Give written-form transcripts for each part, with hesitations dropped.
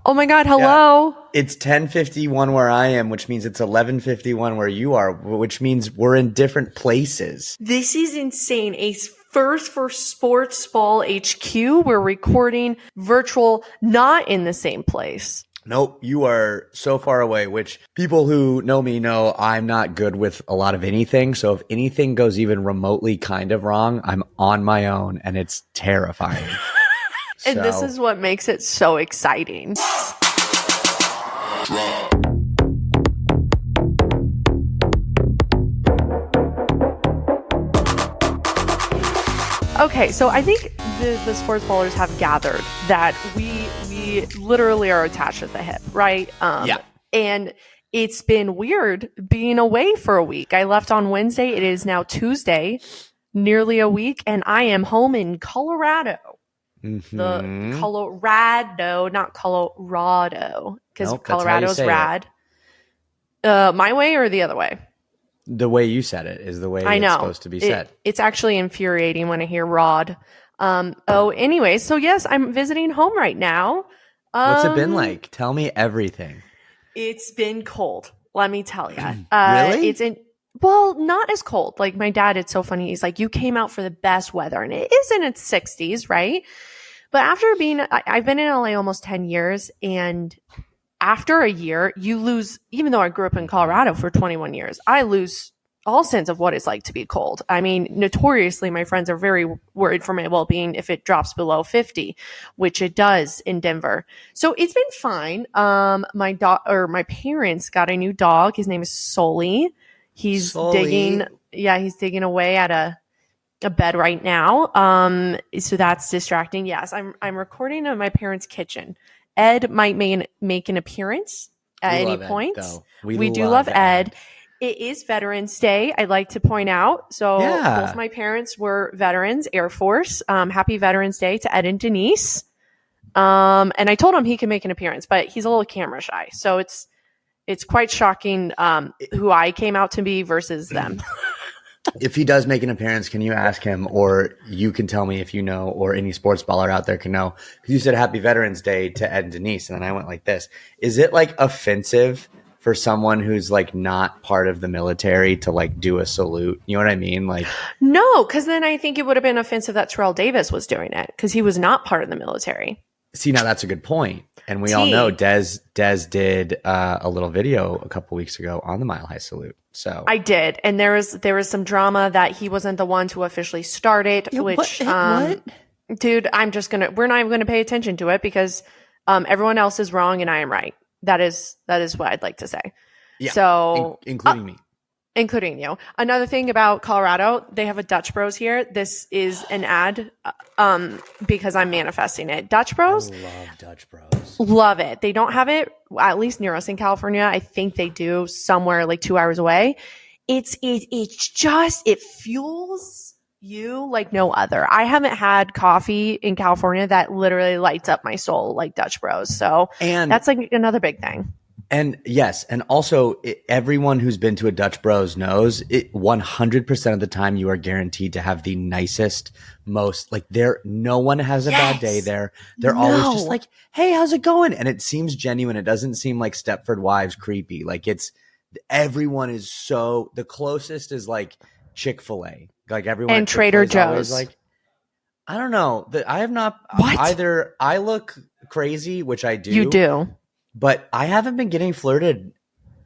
Oh my God, hello. Yeah. It's 10:51 where I am, which means it's 11:51 where you are, which means we're in different places. This is insane. A first for Sportsball HQ. We're recording virtual, not in the same place. Nope, you are so far away, which people who know me know I'm not good with a lot of anything. So if anything goes even remotely kind of wrong, I'm on my own and it's terrifying. And this is what makes it so exciting. Okay, so I think the sports ballers have gathered that we literally are attached at the hip, right? Yeah. And it's been weird being away for a week. I left on Wednesday. It is now Tuesday, nearly a week, and I am home in Colorado. Mm-hmm. The Colorado, not Colorado, because Nope, Colorado's rad. My way or the other way? The way you said it is the way it's supposed to be said. It's actually infuriating when I hear Rod. Anyway, so yes, I'm visiting home right now. What's it been like? Tell me everything. It's been cold. Let me tell you. Really? Well, not as cold. Like my dad, it's so funny. He's like, you came out for the best weather, and it is in its 60s, right? But after I've been in LA almost 10 years, and after a year, you lose, even though I grew up in Colorado for 21 years, I lose all sense of what it's like to be cold. I mean, notoriously, my friends are very worried for my well-being if it drops below 50, which it does in Denver. So it's been fine. My parents got a new dog. His name is Sully. He's digging away at a bed right now. So that's distracting. Yes, I'm recording in my parents' kitchen. Ed might make an appearance at any point. We do love Ed. It is Veterans Day, I'd like to point out. So both my parents were veterans, Air Force. Happy Veterans Day to Ed and Denise. And I told him he could make an appearance, but he's a little camera shy. So it's quite shocking who I came out to be versus them. If he does make an appearance, can you ask him, or you can tell me if you know, or any sports baller out there can know? Because you said Happy Veterans Day to Ed and Denise, and then I went like this. Is it like offensive for someone who's like not part of the military to like do a salute? You know what I mean? Like, no, because then I think it would have been offensive that Terrell Davis was doing it because he was not part of the military. See, now that's a good point. And we all know Des did a little video a couple weeks ago on the Mile High Salute. So I did, and there was some drama that he wasn't the one to officially start it. Yeah, what? Dude, we're not even gonna pay attention to it because everyone else is wrong and I am right. That is what I'd like to say. Yeah, so including me. Including you. Another thing about Colorado, they have a Dutch Bros here. This is an ad because I'm manifesting it. Dutch Bros. I love Dutch Bros. Love it. They don't have it, at least near us in California. I think they do somewhere like 2 hours away. It fuels you like no other. I haven't had coffee in California that literally lights up my soul like Dutch Bros. So that's like another big thing. And yes, and also everyone who's been to a Dutch Bros knows it 100% of the time you are guaranteed to have the nicest, most like no one has a bad day there. They're always just like, hey, how's it going? And it seems genuine. It doesn't seem like Stepford Wives creepy. Like everyone is the closest is like Chick-fil-A. Like everyone and Trader Joe's. Like, I don't know. I have not either. I look crazy, which I do. You do. But I haven't been getting flirted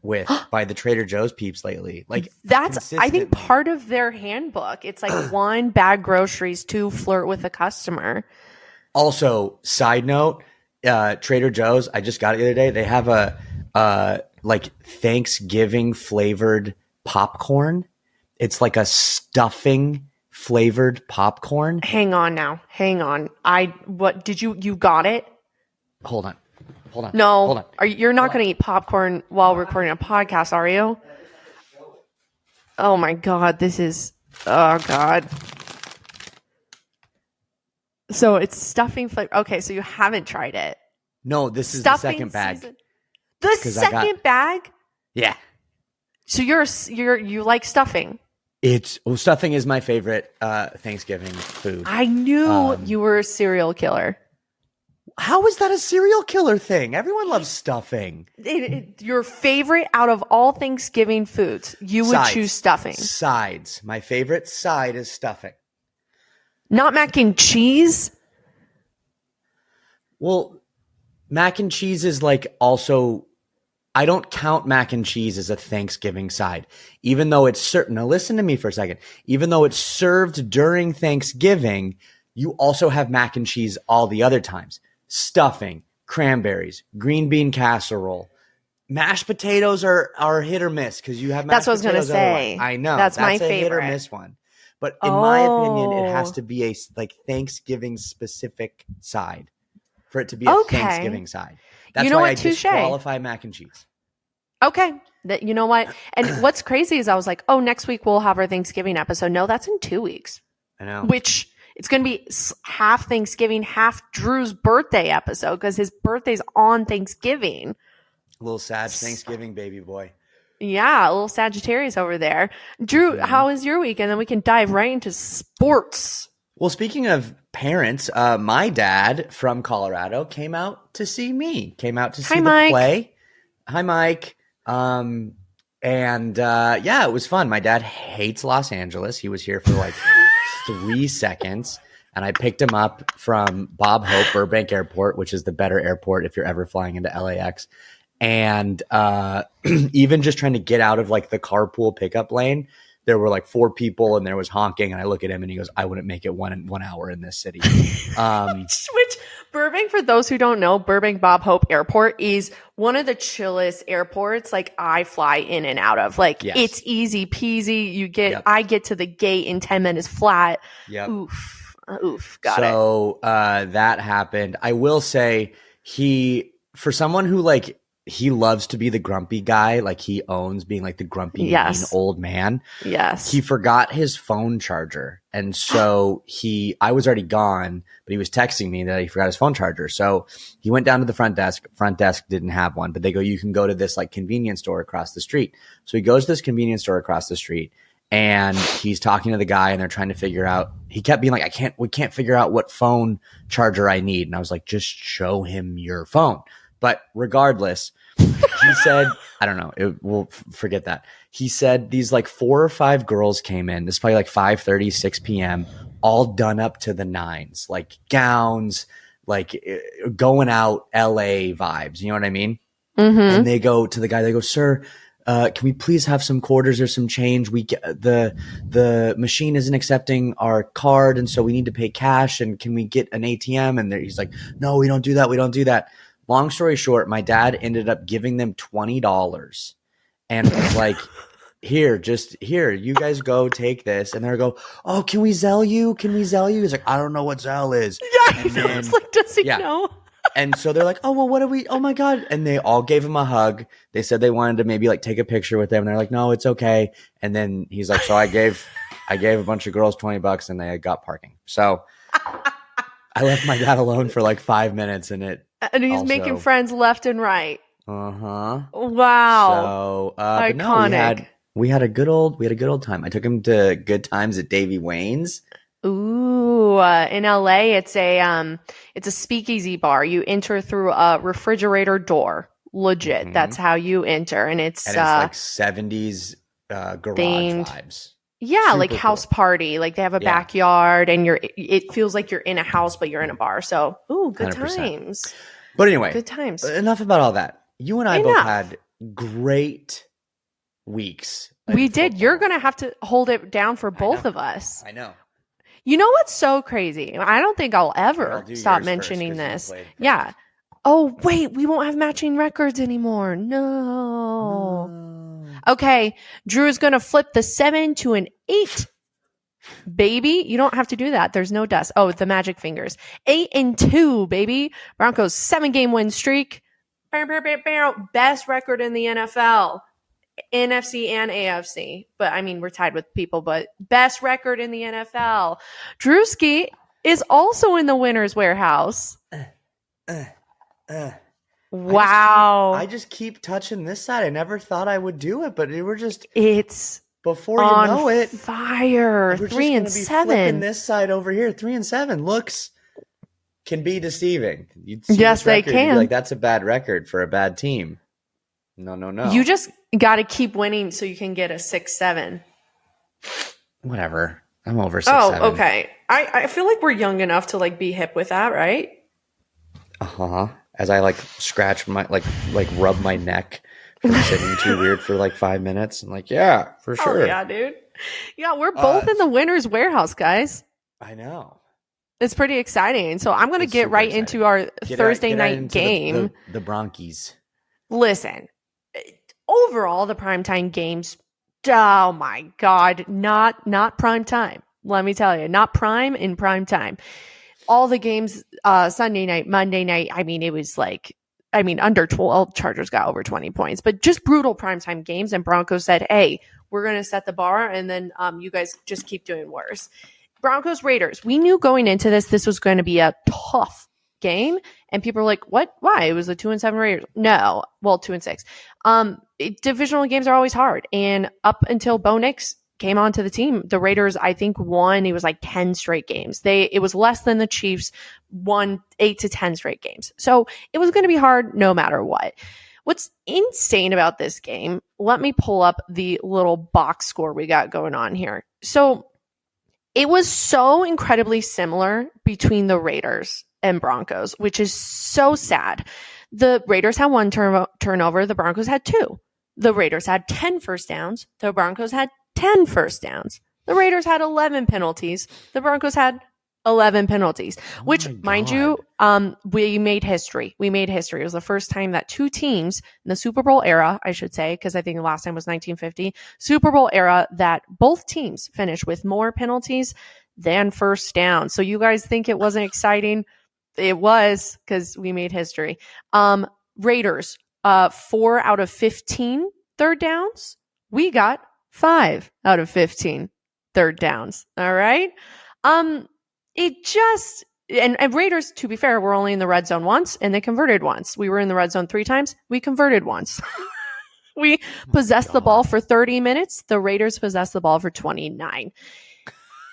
with by the Trader Joe's peeps lately. Like that's, I think, part of their handbook. It's like 1, bag groceries, 2, flirt with a customer. Also, side note, Trader Joe's, I just got it the other day. They have a like Thanksgiving flavored popcorn. It's like a stuffing flavored popcorn. Hang on. You got it? Hold on. No, hold on. You're not going to eat popcorn while recording a podcast, are you? Oh my God, oh God. So it's stuffing flavor. Okay, so you haven't tried it. No, this is the second bag. The second bag? Yeah. So you like stuffing? Stuffing is my favorite Thanksgiving food. I knew you were a serial killer. How is that a serial killer thing? Everyone loves stuffing. Your favorite out of all Thanksgiving foods, you would choose stuffing. Sides. My favorite side is stuffing. Not mac and cheese? Well, mac and cheese is like also, I don't count mac and cheese as a Thanksgiving side, even though it's certain. Now listen to me for a second. Even though it's served during Thanksgiving, you also have mac and cheese all the other times. Stuffing, cranberries, green bean casserole, mashed potatoes are hit or miss because you have mashed potatoes. That's what I was going to say. I know. That's my favorite. Hit or miss one. But in my opinion, it has to be a like Thanksgiving specific side for it to be a Thanksgiving side. That's why I disqualify mac and cheese. Okay. You know what? And what's crazy is I was like, oh, next week we'll have our Thanksgiving episode. No, that's in 2 weeks. I know. Which it's going to be half Thanksgiving, half Drew's birthday episode because his birthday's on Thanksgiving. A little sad Thanksgiving, baby boy. Yeah, a little Sagittarius over there. Drew, how was your week? And then we can dive right into sports. Well, speaking of parents, my dad from Colorado came out to see me. Came out to see the play. Hi, Mike. And it was fun. My dad hates Los Angeles. He was here for like 3 seconds, and I picked him up from Bob Hope Burbank Airport, which is the better airport if you're ever flying into LAX. And even just trying to get out of like the carpool pickup lane, there were like 4 people and there was honking, and I look at him and he goes, I wouldn't make it 1 hour in this city. Which Burbank, for those who don't know, Burbank Bob Hope Airport is one of the chillest airports like I fly in and out of. Like It's easy peasy. I get to the gate in 10 minutes flat. Yep. Oof. Got it. So that happened. I will say for someone who like, he loves to be the grumpy guy. Like he owns being like the grumpy, mean old man. Yes. He forgot his phone charger. And so I was already gone, but he was texting me that he forgot his phone charger. So he went down to the front desk. Front desk didn't have one, but they go, you can go to this like convenience store across the street. So he goes to this convenience store across the street and he's talking to the guy and they're trying to figure out, he kept being like, we can't figure out what phone charger I need. And I was like, just show him your phone. But regardless, he said, I don't know, we'll forget that. He said these like 4 or 5 girls came in. This is probably like 5:30, 6 p.m., all done up to the nines, like gowns, like going out LA vibes. You know what I mean? Mm-hmm. And they go to the guy, they go, sir, can we please have some quarters or some change? The machine isn't accepting our card, and so we need to pay cash. And can we get an ATM? And he's like, no, we don't do that. We don't do that. Long story short, my dad ended up giving them $20 and was like, here, you guys go take this. And they're go, oh, can we Zelle you? He's like, I don't know what Zelle is. Yeah, and then, it's like, does he know? And so they're like, oh, well, oh my God. And they all gave him a hug. They said they wanted to maybe like take a picture with him. And they're like, no, it's okay. And then he's like, so I gave a bunch of girls $20 and they got parking. So I left my dad alone for like 5 minutes and he's making friends left and right. Uh-huh. Wow. So, iconic. No, we had a good old time. I took him to Good Times at Davy Wayne's. Ooh, in LA, it's a speakeasy bar. You enter through a refrigerator door. Legit. Mm-hmm. That's how you enter. And it's like 70s garage vibes. Yeah, super like house party. Like they have a backyard and it feels like you're in a house, but you're in a bar. So, good 100%. Times. But anyway, good times. Enough about all that. You and I both had great weeks. We did. Football. You're going to have to hold it down for both of us. I know. You know what's so crazy? I don't think I'll ever stop mentioning this. Yeah. Oh, wait, we won't have matching records anymore. No. Okay, Drew is going to flip the 7 to an 8. Baby, you don't have to do that. There's no dust. Oh, the magic fingers. 8-2, baby. Broncos 7-game win streak. Best record in the NFL. NFC and AFC. But I mean, we're tied with people, but best record in the NFL. Drewski is also in the winner's warehouse. Wow. I just keep touching this side. I never thought I would do it, but it's before you know it, fire. 3-7. Flipping this side over here. 3-7 looks can be deceiving. You'd see Yes, this record, they you'd be can. like, that's a bad record for a bad team. No. You just got to keep winning so you can get a 6-7. Whatever. I'm over 6-7. Oh, okay. I feel like we're young enough to like be hip with that, right? As I like scratch my like rub my neck from sitting too weird for like 5 minutes. I'm like, yeah, for sure. Oh, yeah, dude. Yeah, we're both in the winner's warehouse, guys. I know. It's pretty exciting. So I'm going to get right into our Thursday night game. The Broncos. Listen, overall, the primetime games, oh my God, not prime time. Let me tell you, not prime in prime time. All the games, Sunday night, Monday night, it was like, under 12, Chargers got over 20 points, but just brutal primetime games. And Broncos said, hey, we're going to set the bar, and then you guys just keep doing worse. Broncos Raiders. We knew going into this was going to be a tough game, and people were like, "What? Why?" It was the 2-7 Raiders. No, well, 2-6. Divisional games are always hard, and up until Bo Nix came onto the team, the Raiders, I think, won. It was like 10 straight games. It was less than the Chiefs won 8 to 10 straight games. So it was going to be hard no matter what. What's insane about this game? Let me pull up the little box score we got going on here. So it was so incredibly similar between the Raiders and Broncos, which is so sad. The Raiders had 1 turnover. The Broncos had 2. The Raiders had 10 first downs. The Broncos had 10 first downs. The Raiders had 11 penalties. The Broncos had 11 penalties, which, mind you, we made history. We made history. It was the first time that 2 teams in the Super Bowl era, I should say, because I think the last time was 1950, Super Bowl era, that both teams finished with more penalties than first down. So you guys think it wasn't exciting? It was, because we made history. Raiders, 4 out of 15 third downs. We got 5 out of 15 third downs. All right. It just, and Raiders, to be fair, were only in the red zone once, and they converted once. We were in the red zone 3 times. We converted once. We possessed the ball for 30 minutes. The Raiders possessed the ball for 29.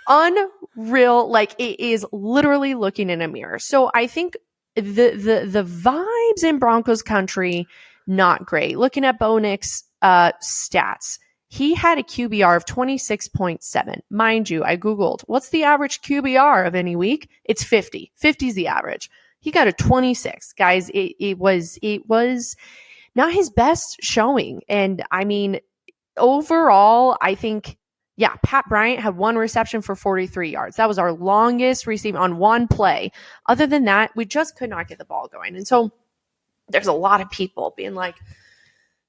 Unreal. Like, it is literally looking in a mirror. So I think the vibes in Broncos country, not great. Looking at Bo Nix stats, he had a QBR of 26.7. Mind you, I Googled, what's the average QBR of any week? It's 50. 50 is the average. He got a 26. Guys, it was not his best showing. And overall, I think, yeah, Pat Bryant had 1 reception for 43 yards. That was our longest receive on 1 play. Other than that, we just could not get the ball going. And so there's a lot of people being like,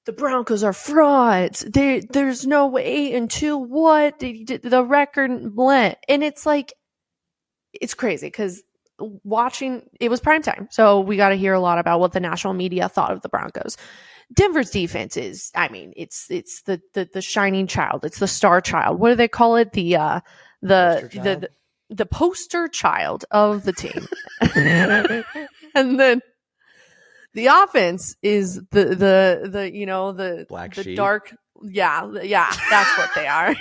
the Broncos are frauds. There's no way until what? The record blend. And it's like, it's crazy because watching, it was primetime. So we got to hear a lot about what the national media thought of the Broncos. Denver's defense is, it's the shining child. It's the star child. What do they call it? The poster child of the team. And then the offense is the black the sheep. dark. Yeah, that's what they are.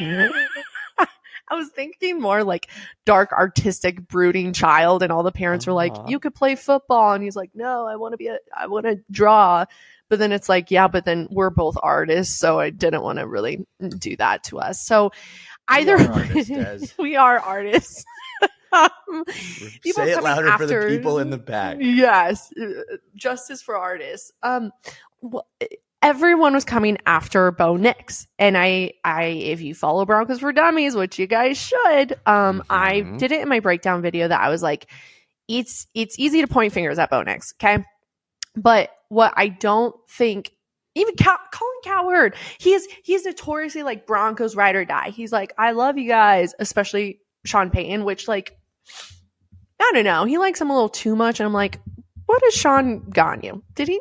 I was thinking more like dark, artistic, brooding child, and all the parents were like, "You could play football," and he's like, "No, I want to draw." But then it's like, yeah, but then we're both artists, so I didn't want to really do that to us. So either we are artists. Say it louder for the people in the back. Yes, justice for artists. Everyone was coming after Bo Nix, and I, if you follow Broncos for Dummies, which you guys should, I did it in my breakdown video that I was like, it's easy to point fingers at Bo Nix, okay? But what I don't think, even Colin Cowherd, he's notoriously like Broncos ride or die. He's like, I love you guys, especially Sean Payton, which like, I don't know, he likes him a little too much, and I'm like, what has Sean gotten you? Did he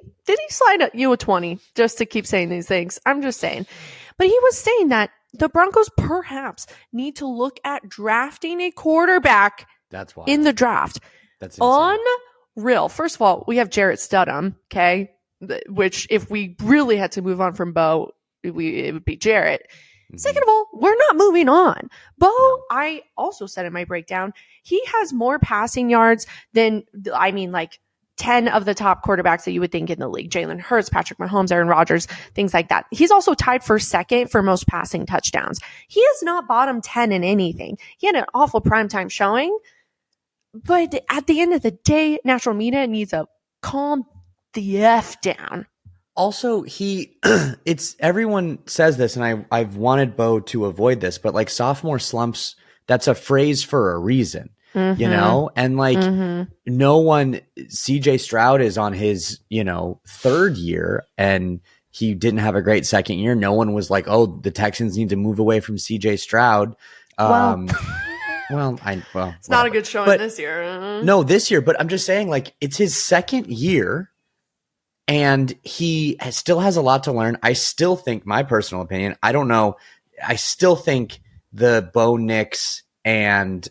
slide you a 20 just to keep saying these things? I'm just saying. But he was saying that the Broncos perhaps need to look at drafting a quarterback. That's why in the draft. That's insane. Unreal. First of all, we have Jarrett Stidham, okay? Which if we really had to move on from Bo, it would be Jarrett. Second of all, we're not moving on. Bo, I also said in my breakdown, he has more passing yards than, 10 of the top quarterbacks that you would think in the league. Jalen Hurts, Patrick Mahomes, Aaron Rodgers, things like that. He's also tied for second for most passing touchdowns. He is not bottom 10 in anything. He had an awful primetime showing, but at the end of the day, national media needs to calm the F down. Also, it's everyone says this, and I've wanted Bo to avoid this, but like sophomore slumps, that's a phrase for a reason, you know? And like no one, CJ Stroud is on his, third year and he didn't have a great second year. No one was like, oh, the Texans need to move away from CJ Stroud. It's not a good showing this year. No, this year, but I'm just saying like it's his second year. And he still has a lot to learn. I still think, my personal opinion, I don't know. I still think the Bo Nix and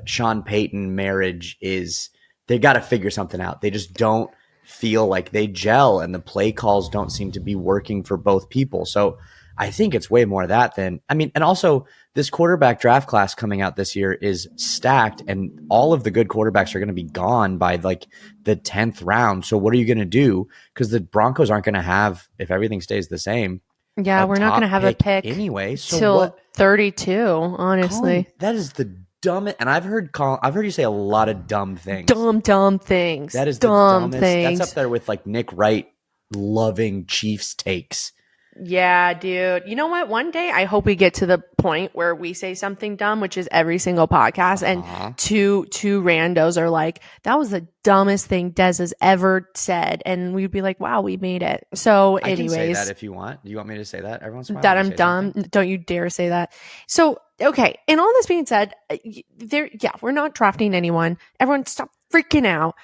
Sean Payton marriage they got to figure something out. They just don't feel like they gel, and the play calls don't seem to be working for both people. So I think it's way more of that and also this quarterback draft class coming out this year is stacked, and all of the good quarterbacks are going to be gone by like the 10th round. So what are you going to do? Because the Broncos aren't going to have, if everything stays the same. Yeah, we're not going to have a pick anyway. So till 32, honestly. Colin, that is the dumbest. And I've heard you say a lot of dumb things. Dumb things. That is dumb the dumbest. things. That's up there with like Nick Wright loving Chiefs takes. Yeah, dude. You know what? One day I hope we get to the point where we say something dumb, which is every single podcast, and two randos are like, that was the dumbest thing Des has ever said. And we'd be like, wow, we made it. So anyways. I can say that if you want. Do you want me to say that every once in a while? That I'm dumb. Something? Don't you dare say that. So, okay. And all this being said, we're not drafting anyone. Everyone stop freaking out.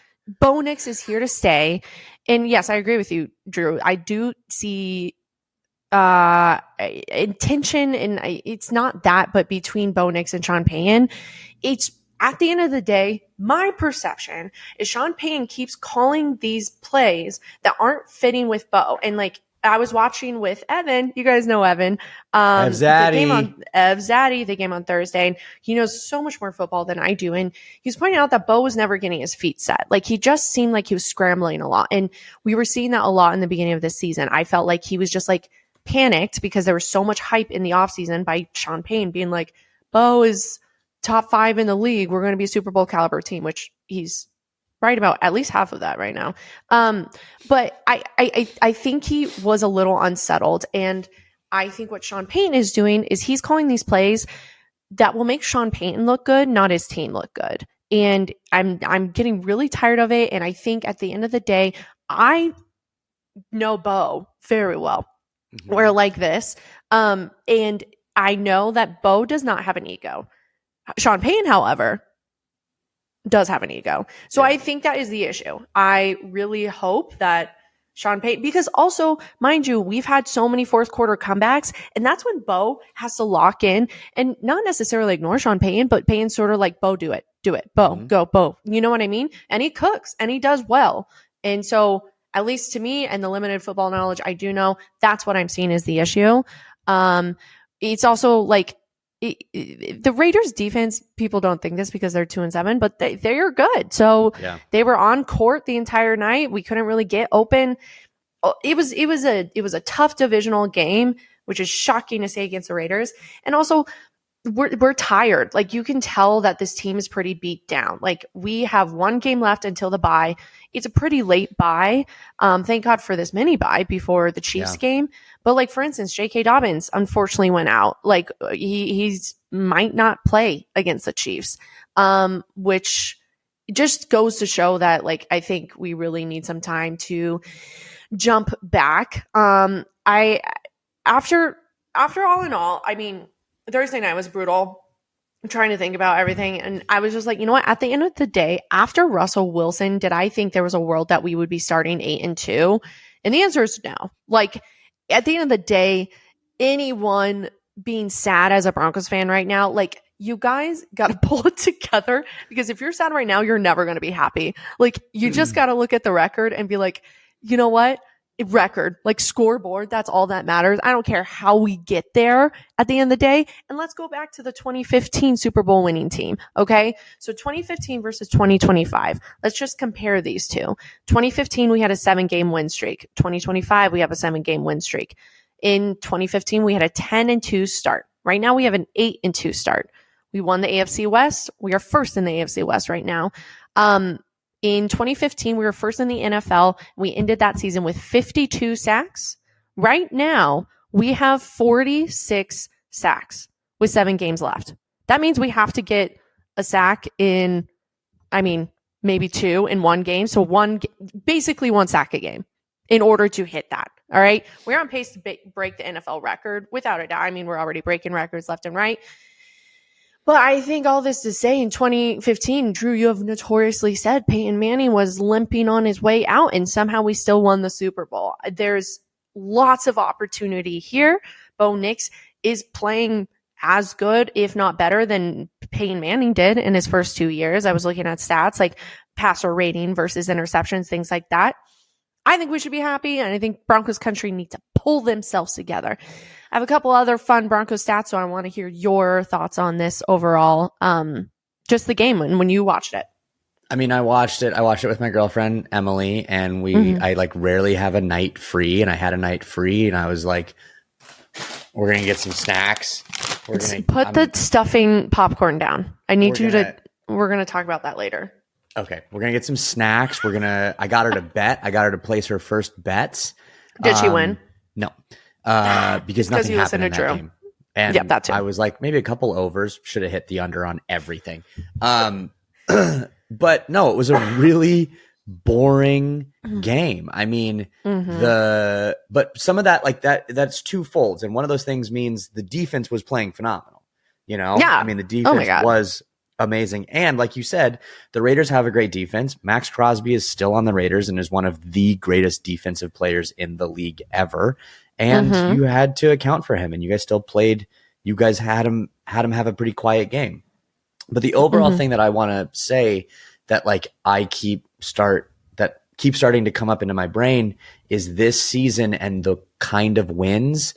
Bo Nix is here to stay. And yes, I agree with you, Drew. I do see intention, and it's not that, but between Bo Nix and Sean Payton, it's at the end of the day, my perception is Sean Payton keeps calling these plays that aren't fitting with Bo. And like I was watching with Evan, you guys know Evan, Ev Zaddy, the game on Thursday, and he knows so much more football than I do. And he was pointing out that Bo was never getting his feet set. Like he just seemed like he was scrambling a lot. And we were seeing that a lot in the beginning of this season. I felt like he was just like panicked because there was so much hype in the offseason by Sean Payton being like, Bo is top 5 in the league. We're going to be a Super Bowl caliber team, which he's right about at least half of that right now. But I think he was a little unsettled. And I think what Sean Payton is doing is he's calling these plays that will make Sean Payton look good, not his team look good. And I'm getting really tired of it. And I think at the end of the day, I know Bo very well. We're like this. And I know that Bo does not have an ego. Sean Payton, however, does have an ego. So I think that is the issue. I really hope that Sean Payton, because also, mind you, we've had so many fourth quarter comebacks, and that's when Bo has to lock in and not necessarily ignore Sean Payton, but Payton sort of like, Bo, do it, Bo, go, Bo. You know what I mean? And he cooks and he does well. And so at least to me and the limited football knowledge I do know, that's what I'm seeing is the issue. It's also like the Raiders defense, people don't think this because they're 2-7, but they're good. So they were on court the entire night. We couldn't really get open. It was a tough divisional game, which is shocking to say against the Raiders. And also we're tired. Like you can tell that this team is pretty beat down. Like we have one game left until the bye. It's a pretty late bye. Thank God for this mini bye before the Chiefs game. But like, for instance, J.K. Dobbins unfortunately went out. Like he's might not play against the Chiefs, which just goes to show that like, I think we really need some time to jump back. After all in all, I mean, Thursday night was brutal. I'm trying to think about everything. And I was just like, you know what? At the end of the day, after Russell Wilson, did I think there was a world that we would be starting 8-2? And the answer is no. Like at the end of the day, anyone being sad as a Broncos fan right now, like you guys got to pull it together, because if you're sad right now, you're never going to be happy. Like you just got to look at the record and be like, you know what? record, like scoreboard. That's all that matters. I don't care how we get there at the end of the day. And let's go back to the 2015 Super Bowl winning team. Okay. So 2015 versus 2025. Let's just compare these two. 2015, we had a 7-game win streak. 2025, we have a 7-game win streak. In 2015, we had a 10-2 start. Right now, we have an 8-2 start. We won the AFC West. We are first in the AFC West right now. In 2015, we were first in the NFL. We ended that season with 52 sacks. Right now, we have 46 sacks with 7 games left. That means we have to get a sack in, maybe 2 in one game. So basically 1 sack a game in order to hit that. All right. We're on pace to break the NFL record without a doubt. We're already breaking records left and right. But I think all this to say, in 2015, Drew, you have notoriously said Peyton Manning was limping on his way out, and somehow we still won the Super Bowl. There's lots of opportunity here. Bo Nix is playing as good, if not better, than Peyton Manning did in his first 2 years. I was looking at stats like passer rating versus interceptions, things like that. I think we should be happy, and I think Broncos country need to pull themselves together. I have a couple other fun Broncos stats, so I want to hear your thoughts on this overall. Just the game when you watched it. I watched it with my girlfriend, Emily, and I rarely have a night free, and I had a night free, and I was like, we're going to get some snacks. Put the stuffing popcorn down. We're going to talk about that later. Okay. We're going to get some snacks. I got her to bet. I got her to place her first bets. Did she win? No. Because nothing happened in that game. And that too. I was like, maybe a couple overs, should have hit the under on everything. But no, it was a really boring game. But some of that, that's two folds. And one of those things means the defense was playing phenomenal. Yeah. The defense was amazing. And like you said, the Raiders have a great defense. Max Crosby is still on the Raiders and is one of the greatest defensive players in the league ever. And you had to account for him, and you guys still played. You guys had him have a pretty quiet game. But the overall thing that I want to say that keeps starting to come up into my brain is this season and the kind of wins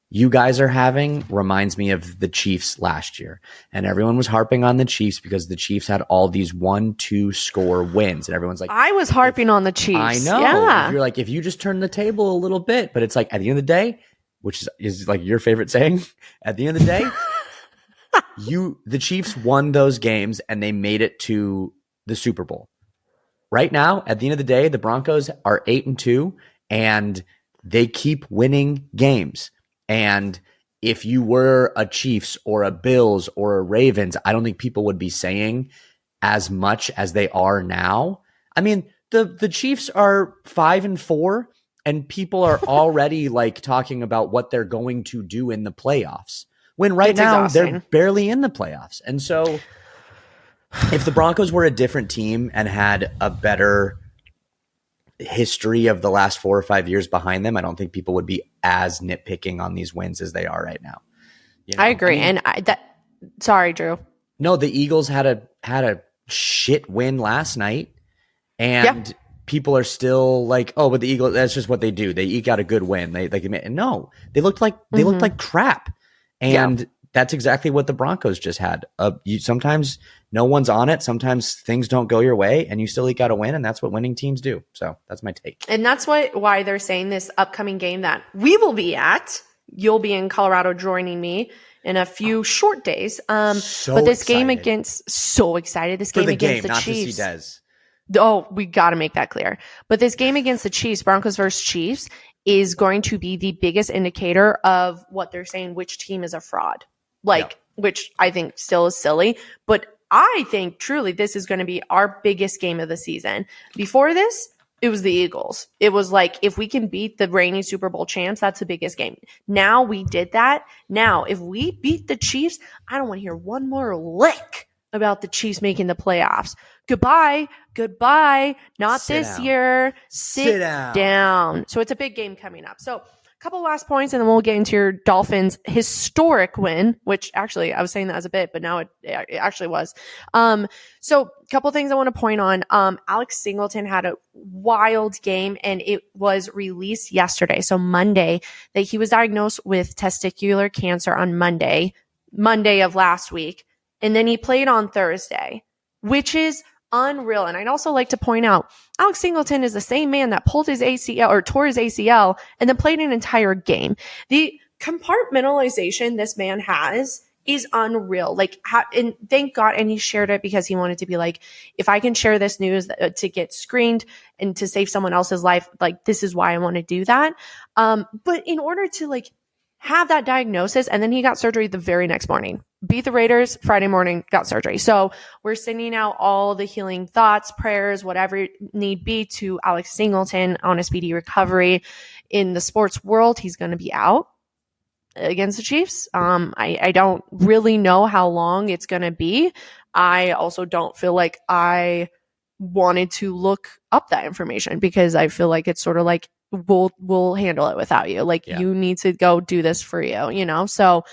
you guys are having reminds me of the Chiefs last year. And everyone was harping on the Chiefs because the Chiefs had all these 1-2 score wins. And everyone's like, I was harping on the Chiefs. I know. Yeah. You're like, if you just turn the table a little bit, but it's like at the end of the day, which is like your favorite saying, at the end of the day, the Chiefs won those games and they made it to the Super Bowl. Right now, at the end of the day, the Broncos are 8-2 and they keep winning games. And if you were a Chiefs or a Bills or a Ravens, I don't think people would be saying as much as they are now. The Chiefs are 5-4 and people are already talking about what they're going to do in the playoffs. When now they're barely in the playoffs. And so if the Broncos were a different team and had a better history of the last 4 or 5 years behind them, I don't think people would be as nitpicking on these wins as they are right now. I agree. Sorry, Drew. No, the Eagles had a shit win last night, and people are still like, oh, but the Eagles, that's just what they do. They eke out a good win. They looked like crap. And that's exactly what the Broncos just had. Sometimes no one's on it. Sometimes things don't go your way and you still eke out a win. And that's what winning teams do. So that's my take. And that's why they're saying this upcoming game that we will be at. You'll be in Colorado joining me in a few short days. But this game against the Chiefs. To see Oh, we got to make that clear. But this game against the Chiefs, Broncos versus Chiefs, is going to be the biggest indicator of what they're saying, which team is a fraud. Which I think still is silly. But I think truly this is going to be our biggest game of the season. Before this, it was the Eagles. It was like, if we can beat the reigning Super Bowl champs, that's the biggest game. Now we did that. Now, if we beat the Chiefs, I don't want to hear one more lick about the Chiefs making the playoffs. Goodbye. Not this year. Sit down. So it's a big game coming up. So couple last points, and then we'll get into your Dolphins' historic win, which actually I was saying that as a bit, but now it actually was. So a couple things I want to point on. Alex Singleton had a wild game, and it was released yesterday, so Monday, that he was diagnosed with testicular cancer on Monday of last week, and then he played on Thursday, which is unreal. And I'd also like to point out, Alex Singleton is the same man that pulled his ACL or tore his ACL and then played an entire game. The compartmentalization this man has is unreal. Like, and thank God, and he shared it because he wanted to be like, if I can share this news to get screened and to save someone else's life, like, this is why I want to do that. But in order to like have that diagnosis, and then he got surgery the very next morning. Beat the Raiders, Friday morning, got surgery. So we're sending out all the healing thoughts, prayers, whatever need be to Alex Singleton on a speedy recovery. In the sports world, he's going to be out against the Chiefs. I don't really know how long it's going to be. I also don't feel like I wanted to look up that information because I feel like it's sort of like, we'll handle it without you. Like, you need to go do this for you, you know? So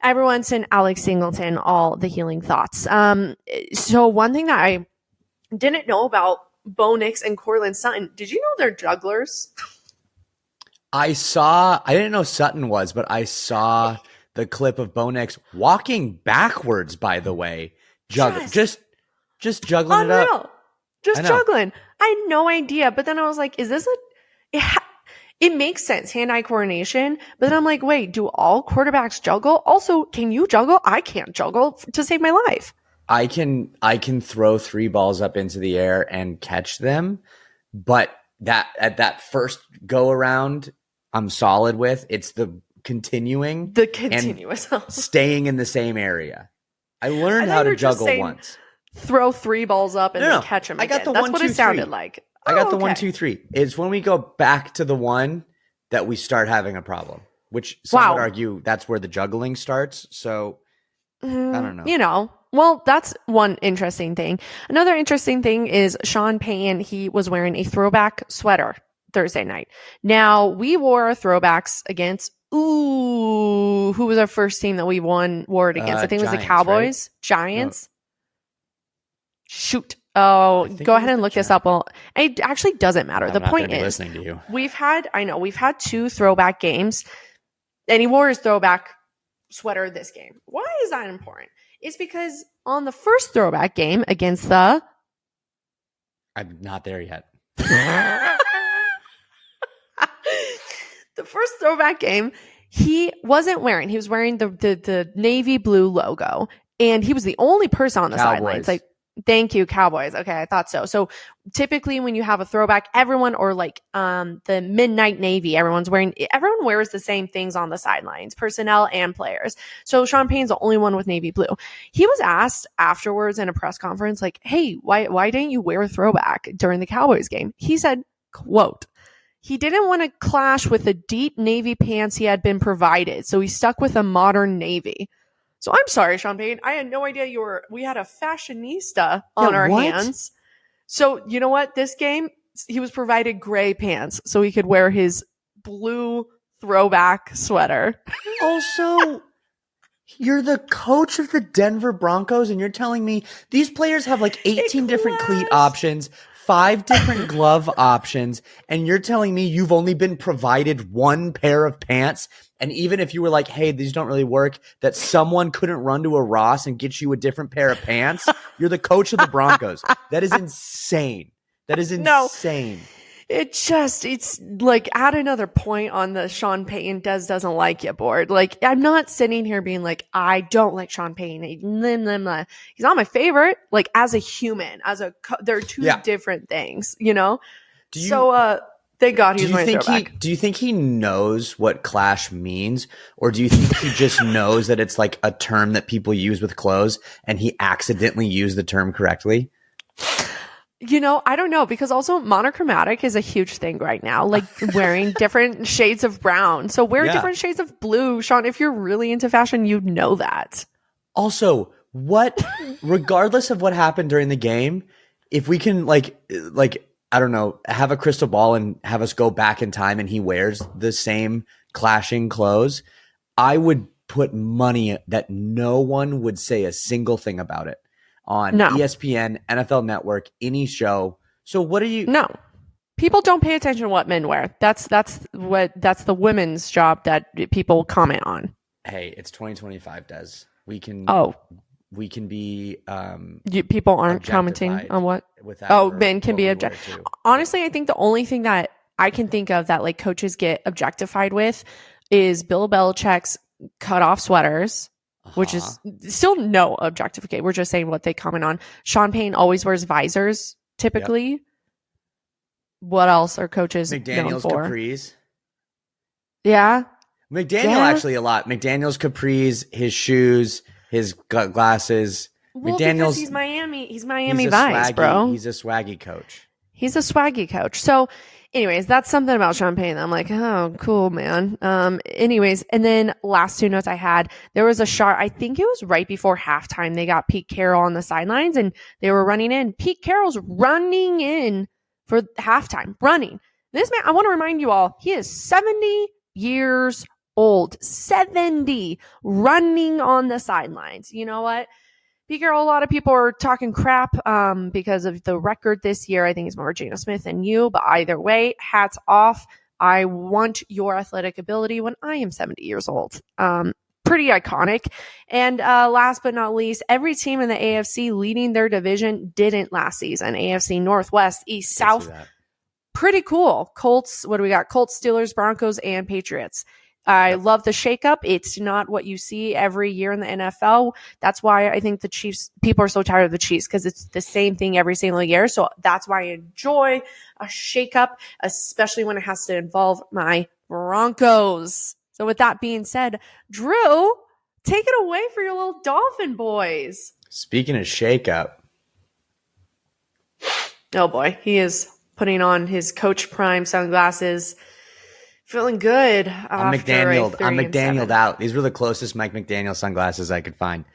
everyone sent Alex Singleton all the healing thoughts. So one thing that I didn't know about Bo Nix and Courtland Sutton, did you know they're jugglers? I didn't know Sutton was, but I saw the clip of Bo Nix walking backwards, by the way. Just juggling unreal. it up. Just juggling. I had no idea. But then I was like, is this it makes sense, hand-eye coordination. But then I'm like, wait, do all quarterbacks juggle? Also, can you juggle? I can't juggle to save my life. I can throw 3 balls up into the air and catch them, but that at that first go around, I'm solid with. It's the continuous and staying in the same area. I learned how to juggle once. Throw 3 balls up and then catch them. I got the That's 1, what 2, it sounded 3. like. I got the 1, 2, 3. It's when we go back to the 1 that we start having a problem, which some would argue that's where the juggling starts. So I don't know. You know, well, that's one interesting thing. Another interesting thing is Sean Payton. He was wearing a throwback sweater Thursday night. Now, we wore our throwbacks against, who was our first team that we wore it against? I think it was the Cowboys. Right? Giants. No. Shoot. Oh, go ahead and look this up. Well, it actually doesn't matter. The point is, listening to you. we've had 2 throwback games, and he wore his throwback sweater this game. Why is that important? It's because on the first throwback game against the... I'm not there yet. The first throwback game, he was wearing the navy blue logo, and he was the only person on the sidelines. Like, thank you, Cowboys. Okay, I thought so. So typically when you have a throwback, everyone, or like the Midnight Navy, everyone wears the same things on the sidelines, personnel and players. So Sean Payton's the only one with navy blue. He was asked afterwards in a press conference, like, hey, why didn't you wear a throwback during the Cowboys game? He said, quote, he didn't want to clash with the deep navy pants he had been provided, so he stuck with a modern navy. So I'm sorry, Sean Payton. I had no idea we had a fashionista on our hands. So you know what? This game, he was provided gray pants so he could wear his blue throwback sweater. Also, you're the coach of the Denver Broncos and you're telling me these players have like 18 different cleat options, 5 different glove options, and you're telling me you've only been provided 1 pair of pants. And even if you were like, hey, these don't really work, that someone couldn't run to a Ross and get you a different pair of pants. You're the coach of the Broncos. That is insane. That is insane. No, it's like, add another point on the Sean Payton doesn't like you board. Like, I'm not sitting here being like, I don't like Sean Payton. He's not my favorite. Like, as a human, they're 2 different things, you know? Thank God he's my throwback. Do you think he knows what clash means? Or do you think he just knows that it's like a term that people use with clothes and he accidentally used the term correctly? You know, I don't know, because also monochromatic is a huge thing right now, like wearing different shades of brown. So wear different shades of blue. Sean, if you're really into fashion, you'd know that. Also, regardless of what happened during the game, if we can like I don't know, have a crystal ball and have us go back in time and he wears the same clashing clothes, I would put money that no one would say a single thing about it on ESPN, NFL Network, any show. So what are you? No. People don't pay attention to what men wear. That's the women's job that people comment on. Hey, it's 2025, Des. We can be people aren't commenting on what men can be objective. Honestly, I think the only thing that I can think of that like coaches get objectified with is Bill Belichick's cut off sweaters, which is still no objectification. We're just saying what they comment on. Sean Payton always wears visors typically. Yep. What else are coaches McDaniel's known for? Capris. Yeah. McDaniel actually a lot. McDaniel's capris, his shoes, his glasses. Well, McDaniel's because he's Miami Vice, bro. He's a swaggy coach. So anyways, that's something about Sean Payton. I'm like, oh, cool, man. Anyways, and then last two notes I had, there was a shot, I think it was right before halftime. They got Pete Carroll on the sidelines and they were running in. Pete Carroll's running in for halftime, running. This man, I want to remind you all, he is 70 years old, 70, running on the sidelines. You know what? Pete Carroll, a lot of people are talking crap because of the record this year. I think it's more Geno Smith than you, but either way, hats off. I want your athletic ability when I am 70 years old. Pretty iconic. And last but not least, every team in the AFC leading their division didn't last season. AFC Northwest, East, South. Pretty cool. Colts, what do we got? Colts, Steelers, Broncos, and Patriots. I love the shakeup. It's not what you see every year in the NFL. That's why I think the Chiefs, people are so tired of the Chiefs because it's the same thing every single year. So that's why I enjoy a shakeup, especially when it has to involve my Broncos. So with that being said, Drew, take it away for your little Dolphin boys. Speaking of shakeup. Oh boy, he is putting on his Coach Prime sunglasses. Feeling good. I'm McDanieled out. These were the closest Mike McDaniel sunglasses I could find.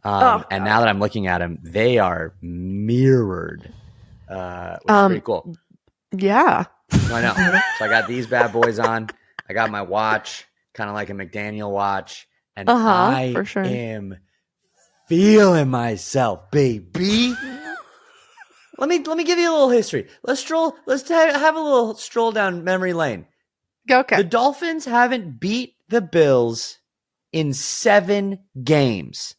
And now that I'm looking at them, they are mirrored, which is pretty cool. Yeah. I know. So I got these bad boys on. I got my watch, kind of like a McDaniel watch. And I am feeling myself, baby. Let me give you a little history. Let's have a little stroll down memory lane. Okay. The Dolphins haven't beat the Bills in 7 games.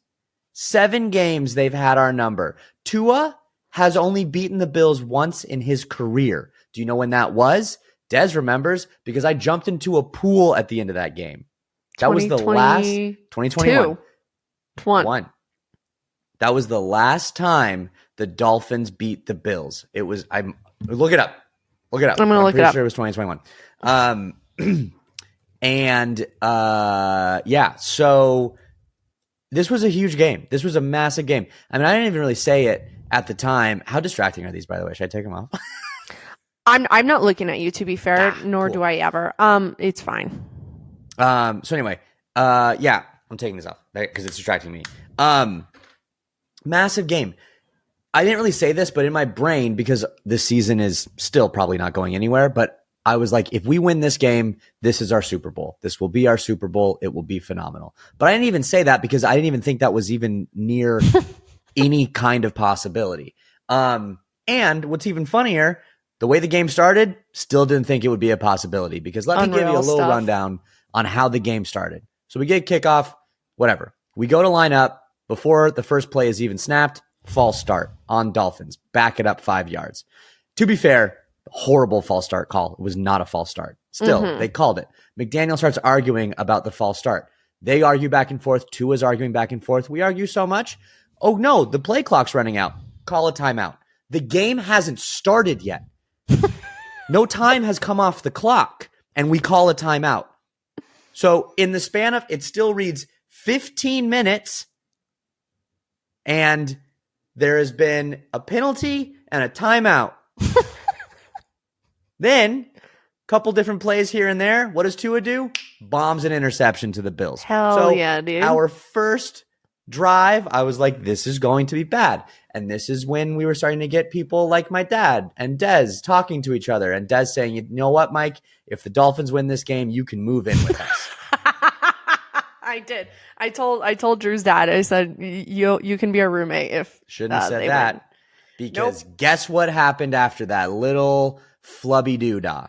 7 games they've had our number. Tua has only beaten the Bills once in his career. Do you know when that was? Des remembers because I jumped into a pool at the end of that game. That was the last 2021. That was the last time the Dolphins beat the Bills. It was look it up. I'm going to look it up. Sure it was 2021. So this was a huge game. This was a massive game. I mean, I didn't even really say it at the time. How distracting are these, by the way? Should I take them off? I'm not looking at you, to be fair, nor do I ever. It's fine. So anyway, I'm taking this off because it's distracting me. Massive game. I didn't really say this, but in my brain, because this season is still probably not going anywhere, but I was like, if we win this game, this is our Super Bowl. This will be our Super Bowl. It will be phenomenal. But I didn't even say that because I didn't even think that was even near any kind of possibility. And what's even funnier, the way the game started, still didn't think it would be a possibility because let me give you a little rundown on how the game started. So we get kickoff, whatever. We go to line up before the first play is even snapped. False start on Dolphins. Back it up 5 yards. To be fair, horrible false start call. It was not a false start. Still, they called it. McDaniel starts arguing about the false start. They argue back and forth. Tua's arguing back and forth. We argue so much. Oh, no, the play clock's running out. Call a timeout. The game hasn't started yet. No time has come off the clock, and we call a timeout. So in the span of, it still reads 15 minutes, and there has been a penalty and a timeout. Then, a couple different plays here and there. What does Tua do? Bombs an interception to the Bills. Hell yeah, dude. Our first drive, I was like, this is going to be bad. And this is when we were starting to get people like my dad and Dez talking to each other, and Dez saying, you know what, Mike, if the Dolphins win this game, you can move in with us. I did. I told Drew's dad, I said, you can be our roommate if shouldn't have said that win. Because guess what happened after that little flubby doodah?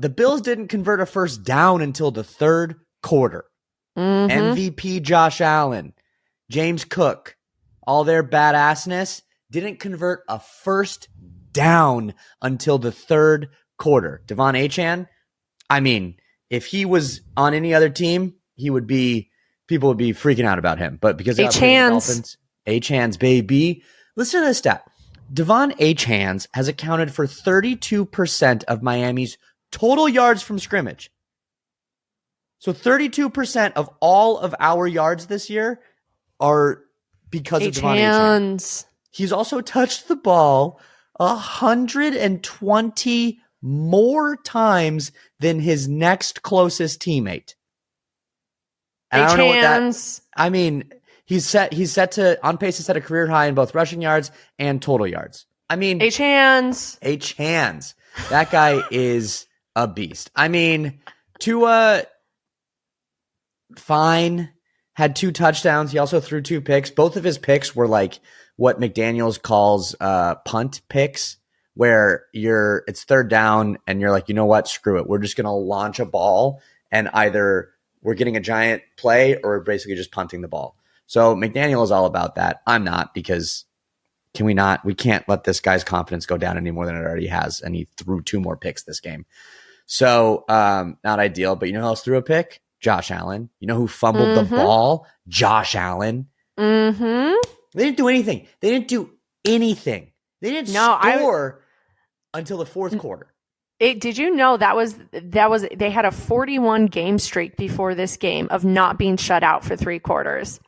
The Bills didn't convert a first down until the third quarter. MVP Josh Allen, James Cook, all their badassness didn't convert a first down until the third quarter. Devon Achane, I mean, if he was on any other team, people would be freaking out about him. But because of Achane's baby, listen to this stat. Devon Achane has accounted for 32% of Miami's total yards from scrimmage. So 32% of all of our yards this year are because of Devon Achane. He's also touched the ball 120 more times than his next closest teammate. And I don't know what that. I mean, he's set to on pace to set a career high in both rushing yards and total yards. I mean, H-hands. That guy is a beast. I mean, Tua, fine, had 2 touchdowns. He also threw 2 picks. Both of his picks were like what McDaniel calls punt picks, where it's third down and you're like, you know what, screw it. We're just going to launch a ball, and either we're getting a giant play or we're basically just punting the ball. So McDaniel is all about that. I'm not, because we can't let this guy's confidence go down any more than it already has. And he threw 2 more picks this game. So not ideal, but you know who else threw a pick? Josh Allen. You know who fumbled the ball? Josh Allen. They didn't do anything. They didn't score until the fourth quarter. Did you know that was they had a 41 game streak before this game of not being shut out for 3 quarters.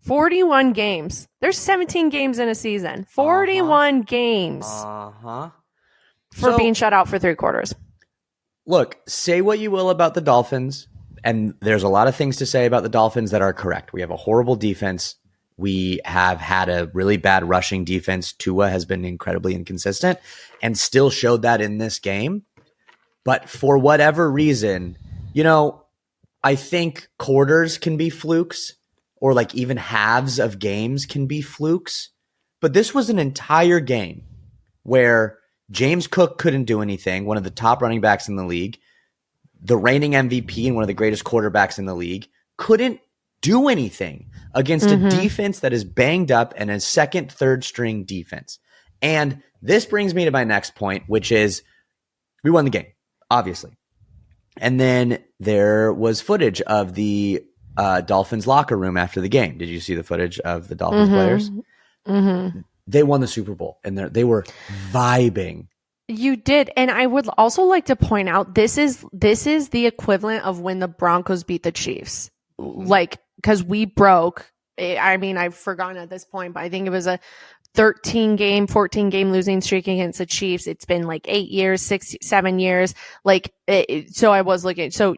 41 games. There's 17 games in a season. 41 games. For being shut out for 3 quarters. Look, say what you will about the Dolphins, and there's a lot of things to say about the Dolphins that are correct. We have a horrible defense. We have had a really bad rushing defense. Tua has been incredibly inconsistent and still showed that in this game. But for whatever reason, I think quarters can be flukes, or like even halves of games can be flukes. But this was an entire game where James Cook couldn't do anything, one of the top running backs in the league, the reigning MVP and one of the greatest quarterbacks in the league, couldn't do anything against a defense that is banged up and a second, third string defense. And this brings me to my next point, which is we won the game, obviously. And then there was footage of the Dolphins locker room after the game. Did you see the footage of the Dolphins players? They won the Super Bowl, and they were vibing. You did. And I would also like to point out, this is the equivalent of when the Broncos beat the Chiefs. Like, because we broke, I've forgotten at this point, but I think it was a 14 game losing streak against the Chiefs. It's been like 8 years, 7 years. So I was looking. So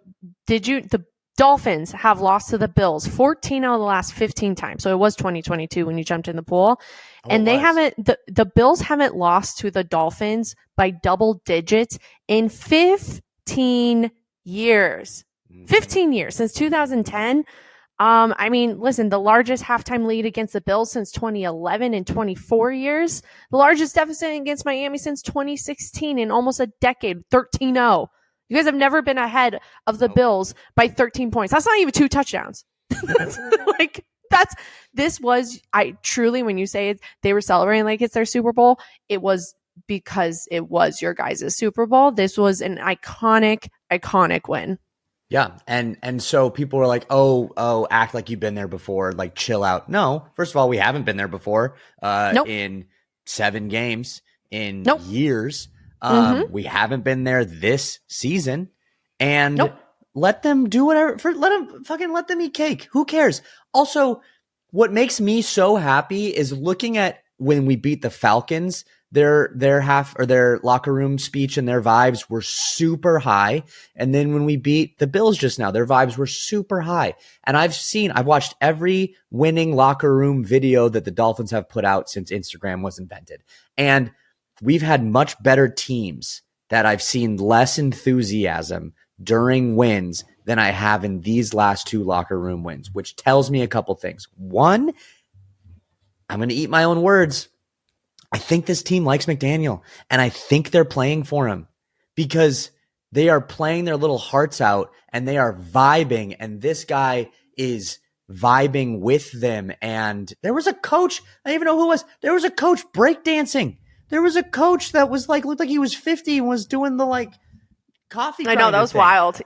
the Dolphins have lost to the Bills 14 out of the last 15 times. So it was 2022 when you jumped in the pool. And the Bills haven't lost to the Dolphins by double digits in 15 years. 15 years since 2010. Listen, the largest halftime lead against the Bills since 2011 in 24 years. The largest deficit against Miami since 2016 in almost a decade, 13-0. You guys have never been ahead of the Bills by 13 points. That's not even 2 touchdowns. When you say they were celebrating like it's their Super Bowl, it was because it was your guys' Super Bowl. This was an iconic win. Yeah. And so people were like, oh, act like you've been there before, like chill out. No, first of all, we haven't been there before in 7 games in years. We haven't been there this season, and let them do whatever. Let them eat cake. Who cares? Also, what makes me so happy is looking at when we beat the Falcons, their locker room speech and their vibes were super high. And then when we beat the Bills just now, their vibes were super high. And I've watched every winning locker room video that the Dolphins have put out since Instagram was invented. And we've had much better teams that I've seen less enthusiasm during wins than I have in these last 2 locker room wins, which tells me a couple things. One, I'm going to eat my own words. I think this team likes McDaniel, and I think they're playing for him because they are playing their little hearts out and they are vibing, and this guy is vibing with them. And there was a coach, I don't even know who it was. There was a coach breakdancing. There was a coach that was like, looked like he was 50 and was doing the like coffee grinder. I know, that was thing. wild.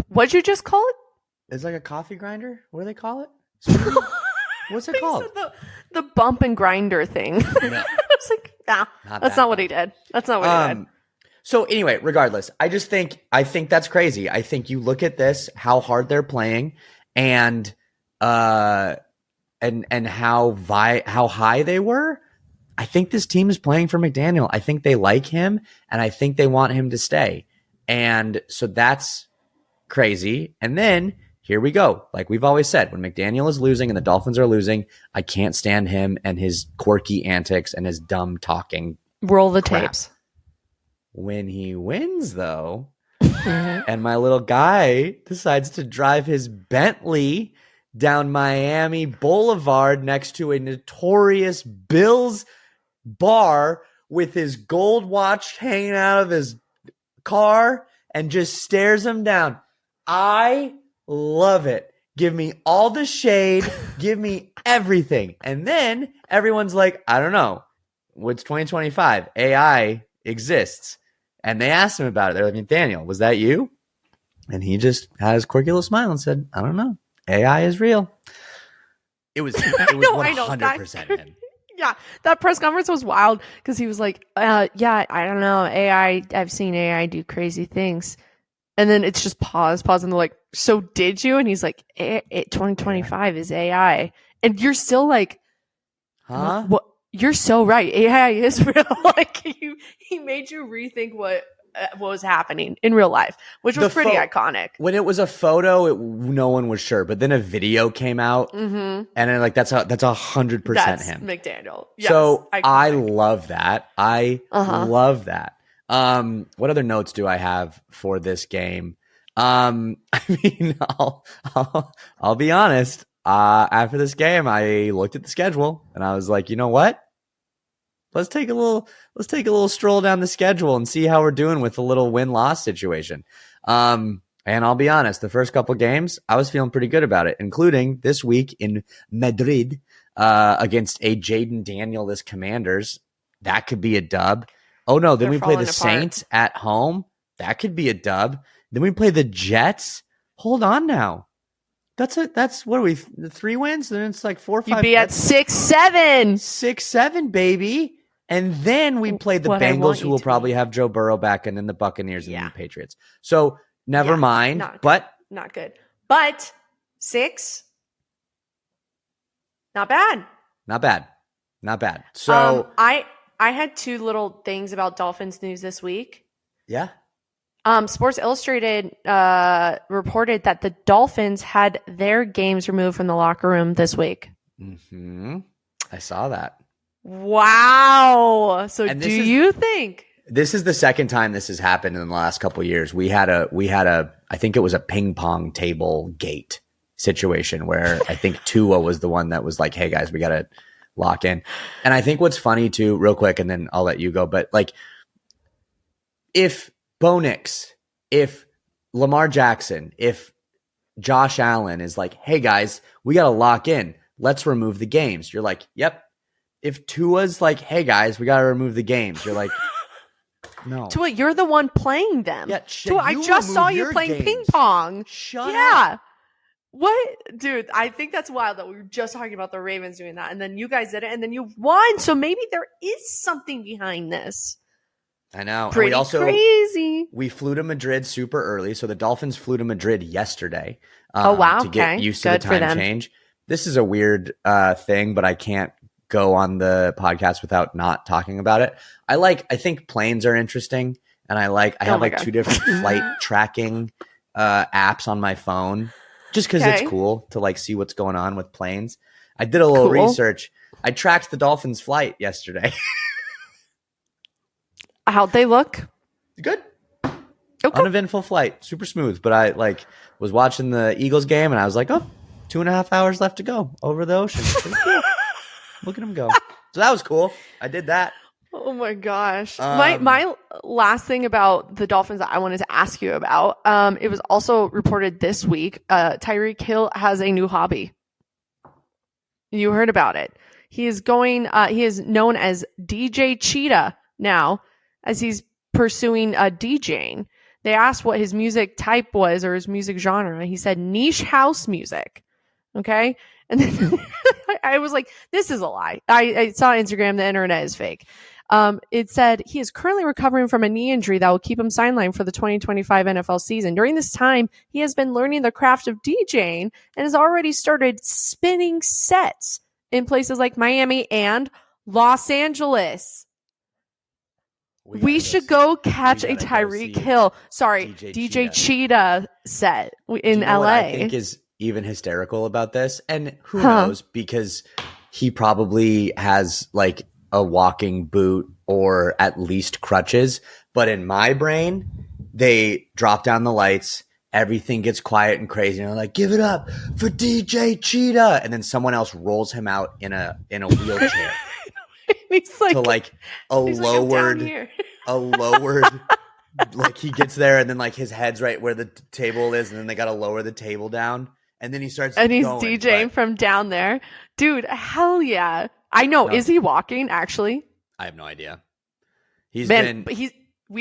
What'd you just call it? It's like a coffee grinder. What do they call it? What's it called? The bump and grinder thing. No. I was like, nah, that's not what he did. That's not what he did. So anyway, regardless, I think that's crazy. I think you look at this, how hard they're playing, and how high they were. I think this team is playing for McDaniel. I think they like him, and I think they want him to stay. And so that's crazy. And then here we go. Like we've always said, when McDaniel is losing and the Dolphins are losing, I can't stand him and his quirky antics and his dumb talking. Roll the crap. tapes. When he wins, though, and my little guy decides to drive his Bentley down Miami Boulevard next to a notorious Bills bar with his gold watch hanging out of his car and just stares him down. I love it. Give me all the shade. Give me everything. And then everyone's like, I don't know. It's 2025. AI exists. And they asked him about it. They're like, Daniel, was that you? And he just had his quirky little smile and said, I don't know. AI is real. It was 100% him. Yeah, that press conference was wild because he was like, yeah, I don't know. AI, I've seen AI do crazy things. And then it's just pause, and they're like, so did you? And he's like, 2025 is AI. And you're still like, huh? What? You're so right. AI is real. Like he made you rethink what was happening in real life, which was pretty iconic. When it was a photo, no one was sure, but then a video came out, and then like that's 100% him, McDaniel. Yes, so I love that. I love that. What other notes do I have for this game? I mean, I'll be honest. After this game, I looked at the schedule and I was like, you know what? Let's take a little stroll down the schedule and see how we're doing with the little win-loss situation. And I'll be honest, the first couple games, I was feeling pretty good about it, including this week in Madrid against a Jaden Daniel-less Commanders. That could be a dub. Oh no, then we play the Saints at home. That could be a dub. Then we play the Jets. Hold on now. That's what are we, 3 wins? Then it's like 4 or 5. You'd be at 6-7. 6-7, baby. And then we play the Bengals, who will probably have Joe Burrow back, and then the Buccaneers and then the Patriots. So never mind. Not good. But 6, not bad. Not bad. So I had 2 little things about Dolphins news this week. Yeah. Sports Illustrated reported that the Dolphins had their games removed from the locker room this week. Mm-hmm. I saw that. Wow. So do you think this is the second time this has happened in the last couple of years? We had a I think it was a ping pong table gate situation where I think Tua was the one that was like, hey guys, we got to lock in. And I think what's funny too, real quick, and then I'll let you go. But like, if Bo Nix, if Lamar Jackson, if Josh Allen is like, hey guys, we got to lock in. Let's remove the games. You're like, yep. If Tua's like, hey guys, we got to remove the games. You're like, no. Tua, you're the one playing them. Yeah, Tua, I just saw you playing ping pong. Shut up. What? Dude, I think that's wild that we were just talking about the Ravens doing that. And then you guys did it and then you won. So maybe there is something behind this. I know. Pretty crazy. We flew to Madrid super early. So the Dolphins flew to Madrid yesterday. Oh, wow. To get used to the time change. This is a weird thing, but I can't go on the podcast without not talking about it. I think planes are interesting, and I have like 2 different flight tracking apps on my phone just because it's cool to like see what's going on with planes. I did a little research. I tracked the Dolphins flight yesterday. How'd they look? Good. Okay. Uneventful flight, super smooth. But I was watching the Eagles game, and I was like, 2.5 hours left to go over the ocean. Cool. Look at them go. So that was cool. I did that. Oh my gosh. My last thing about the Dolphins that I wanted to ask you about, it was also reported this week, Tyreek Hill has a new hobby. You heard about it. He is known as DJ Cheetah now, as he's pursuing DJing. They asked what his music type was or his music genre. He said niche house music. Okay. And then I was like, this is a lie. I saw Instagram. The internet is fake. It said he is currently recovering from a knee injury that will keep him sidelined for the 2025 NFL season. During this time, he has been learning the craft of DJing and has already started spinning sets in places like Miami and Los Angeles. We should go catch a Tyreek Hill. Sorry, DJ Cheetah set in LA. What I think is even hysterical about this, and who knows, because he probably has like a walking boot or at least crutches. But in my brain, they drop down the lights, everything gets quiet and crazy, and they're like, "Give it up for DJ Cheetah," and then someone else rolls him out in a wheelchair. He's like, to like a lowered, like he gets there and then like his head's right where the table is, and then they got to lower the table down, and then he starts and he's DJing from down there, dude. Hell yeah! I know. No. Is he walking actually? I have no idea. We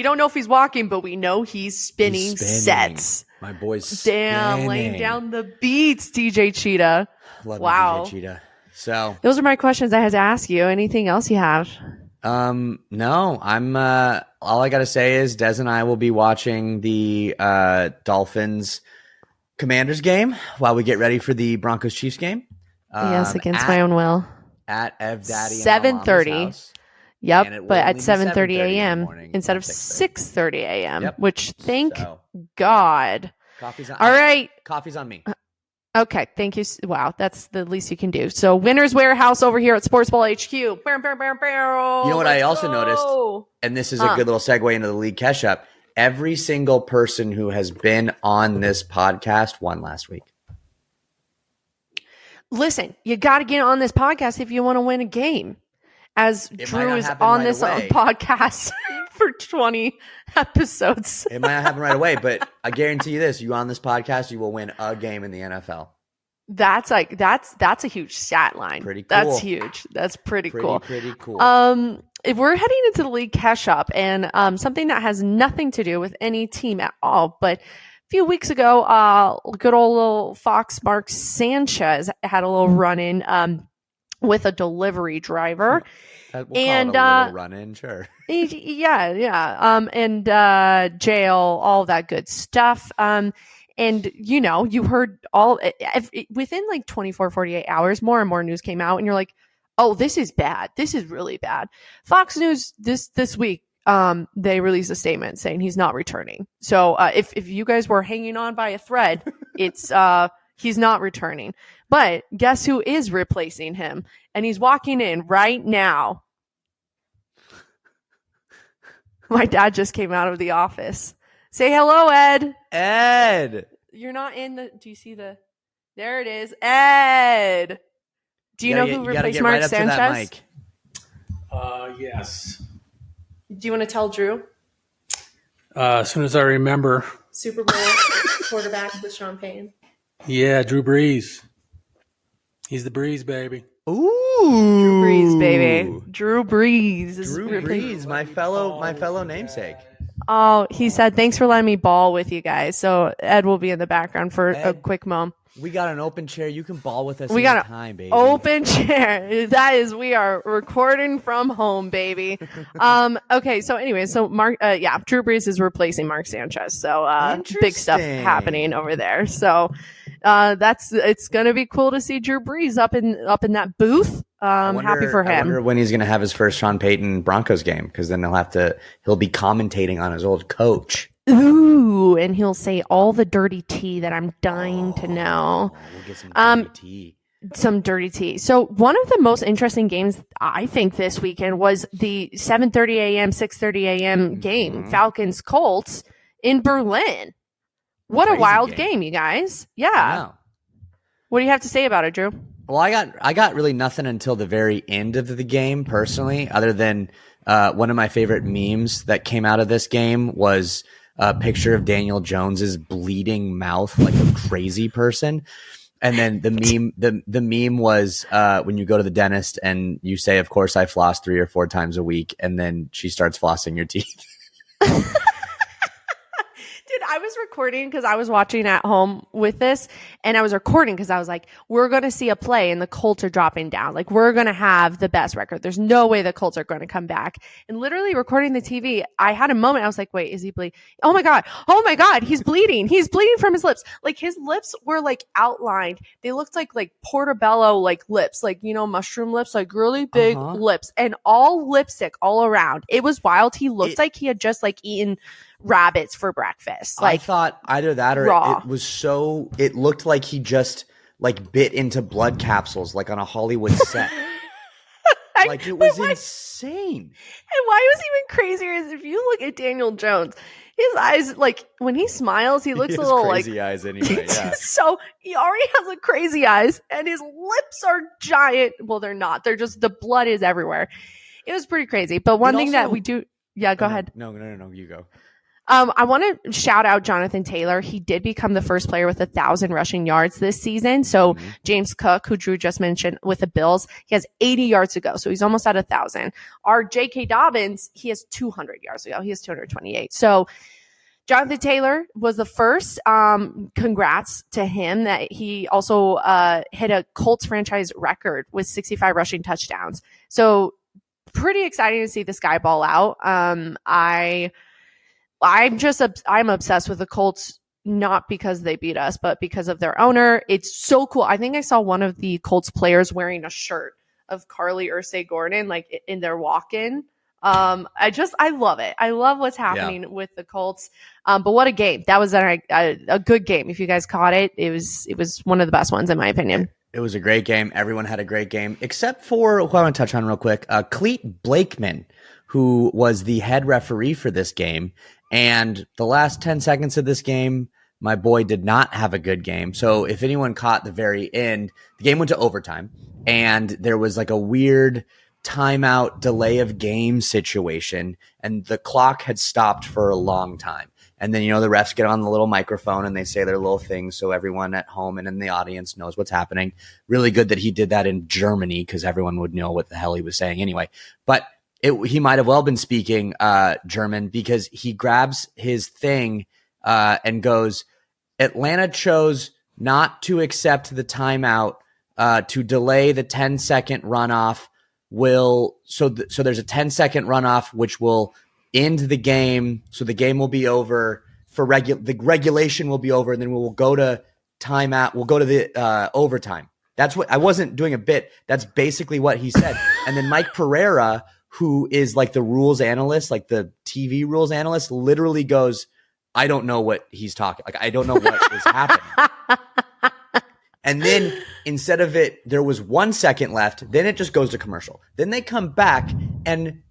don't know if he's walking, but we know he's spinning sets. My boy's spinning. Laying down the beats, DJ Cheetah. Love DJ Cheetah. So those are my questions I had to ask you. Anything else you have? No, I'm, all I got to say is Des and I will be watching the, Dolphins Commanders game while we get ready for the Broncos Chiefs game. Yes. Against my own will at Ev Daddy. 7:30. Yep. But at 7:30 a.m. instead of 6:30 a.m., which God. Coffee's on, all right. Coffee's on me. Okay, thank you. Wow, that's the least you can do. So, Winners Warehouse over here at Sportsball HQ. You know what I also noticed, and this is a good little segue into the league catch-up. Every single person who has been on this podcast won last week. Listen, you got to get on this podcast if you want to win a game. As Drew is on this podcast for 20 episodes. It might not happen right away, but I guarantee you this: you on this podcast, you will win a game in the NFL. That's a huge stat line. Pretty cool. That's huge. That's pretty cool. Pretty cool. If we're heading into the league cash up, and something that has nothing to do with any team at all, but a few weeks ago, good old little Fox Mark Sanchez had a little run-in with a delivery driver. We'll and call it a little run-in, sure. Yeah. And jail, all that good stuff. And, you heard within like 24, 48 hours, more and more news came out, and you're like, oh, this is bad. This is really bad. Fox News this week, they released a statement saying he's not returning. So if you guys were hanging on by a thread, it's he's not returning. But guess who is replacing him? And he's walking in right now. My dad just came out of the office. Say hello, Ed. Ed. You're not in the... Do you see the... There it is. Ed. Do you know who replaced Mark Sanchez? Yes. Do you want to tell Drew? As soon as I remember. Super Bowl quarterback with Sean Payton. Yeah, Drew Brees. He's the Breeze, baby. Ooh, Drew Brees, baby. Drew Brees. Drew Brees, my fellow namesake. Oh, he said, thanks for letting me ball with you guys. So Ed will be in the background for a quick moment. We got an open chair. You can ball with us anytime, baby. Open chair. That is, we are recording from home, baby. Okay. So anyway, Mark, Drew Brees is replacing Mark Sanchez. So, big stuff happening over there. So, it's going to be cool to see Drew Brees up in that booth. Happy for him. I wonder when he's going to have his first Sean Payton Broncos game, because then he'll be commentating on his old coach. Ooh, and he'll say all the dirty tea that I'm dying to know. We'll get some dirty tea. Some dirty tea. So one of the most interesting games, I think, this weekend was the 7:30 a.m., 6:30 a.m. game, Falcons Colts in Berlin. What a wild game, you guys. Yeah. What do you have to say about it, Drew? Well, I got really nothing until the very end of the game, personally, other than one of my favorite memes that came out of this game was a picture of Daniel Jones's bleeding mouth like a crazy person. And then the meme was when you go to the dentist and you say, "Of course I floss 3 or 4 times a week," and then she starts flossing your teeth. Dude, I was recording because I was watching at home with this, and I was recording because I was like, we're going to see a play and the Colts are dropping down. Like, we're going to have the best record. There's no way the Colts are going to come back. And literally recording the TV, I had a moment. I was like, wait, is he bleeding? Oh my God, he's bleeding. He's bleeding from his lips. Like, his lips were like outlined. They looked like portobello, like lips, like, you know, mushroom lips, like really big lips, and all lipstick all around. It was wild. He looked like he had just like eaten rabbits for breakfast. Like, I thought either that or it looked like he just like bit into blood capsules like on a Hollywood set. Like, it was insane. And why was even crazier is if you look at Daniel Jones, his eyes, like when he smiles, he looks a little crazy like eyes anyway. Yeah. So he already has a crazy eyes, and his lips are giant. Well, they're not. They're just, the blood is everywhere. It was pretty crazy. But one thing that we do, go ahead. No, you go. I want to shout out Jonathan Taylor. He did become the first player with 1,000 rushing yards this season. So James Cook, who Drew just mentioned with the Bills, he has 80 yards to go. So he's almost at 1,000. Our J.K. Dobbins, he has 200 yards to go. He has 228. So Jonathan Taylor was the first. Congrats to him that he also hit a Colts franchise record with 65 rushing touchdowns. So pretty exciting to see this guy ball out. I'm obsessed with the Colts, not because they beat us, but because of their owner. It's so cool. I think I saw one of the Colts players wearing a shirt of Carly Ursay-Gordon, like in their walk-in. I love it. I love what's happening with the Colts. But what a game. That was a good game. If you guys caught it, it was one of the best ones in my opinion. It was a great game. Everyone had a great game, except for who I want to touch on real quick. Clete Blakeman, who was the head referee for this game. And the last 10 seconds of this game, my boy did not have a good game. So if anyone caught the very end, the game went to overtime, and there was like a weird timeout delay of game situation, and the clock had stopped for a long time. And then, you know, the refs get on the little microphone and they say their little things so everyone at home and in the audience knows what's happening. Really good that he did that in Germany, because everyone would know what the hell he was saying anyway. But he might have well been speaking German, because he grabs his thing and goes, "Atlanta chose not to accept the timeout to delay the 10-second runoff. So there's a 10-second runoff which will end the game. So the game will be over for the regulation will be over, and then we'll go to timeout. We'll go to the overtime." That's what I wasn't doing a bit. That's basically what he said. And then Mike Pereira, who is like the rules analyst, like the TV rules analyst, literally goes, "I don't know what he's talking. Like, I don't know what is happening." And then instead of it, there was 1 second left. Then it just goes to commercial. Then they come back, and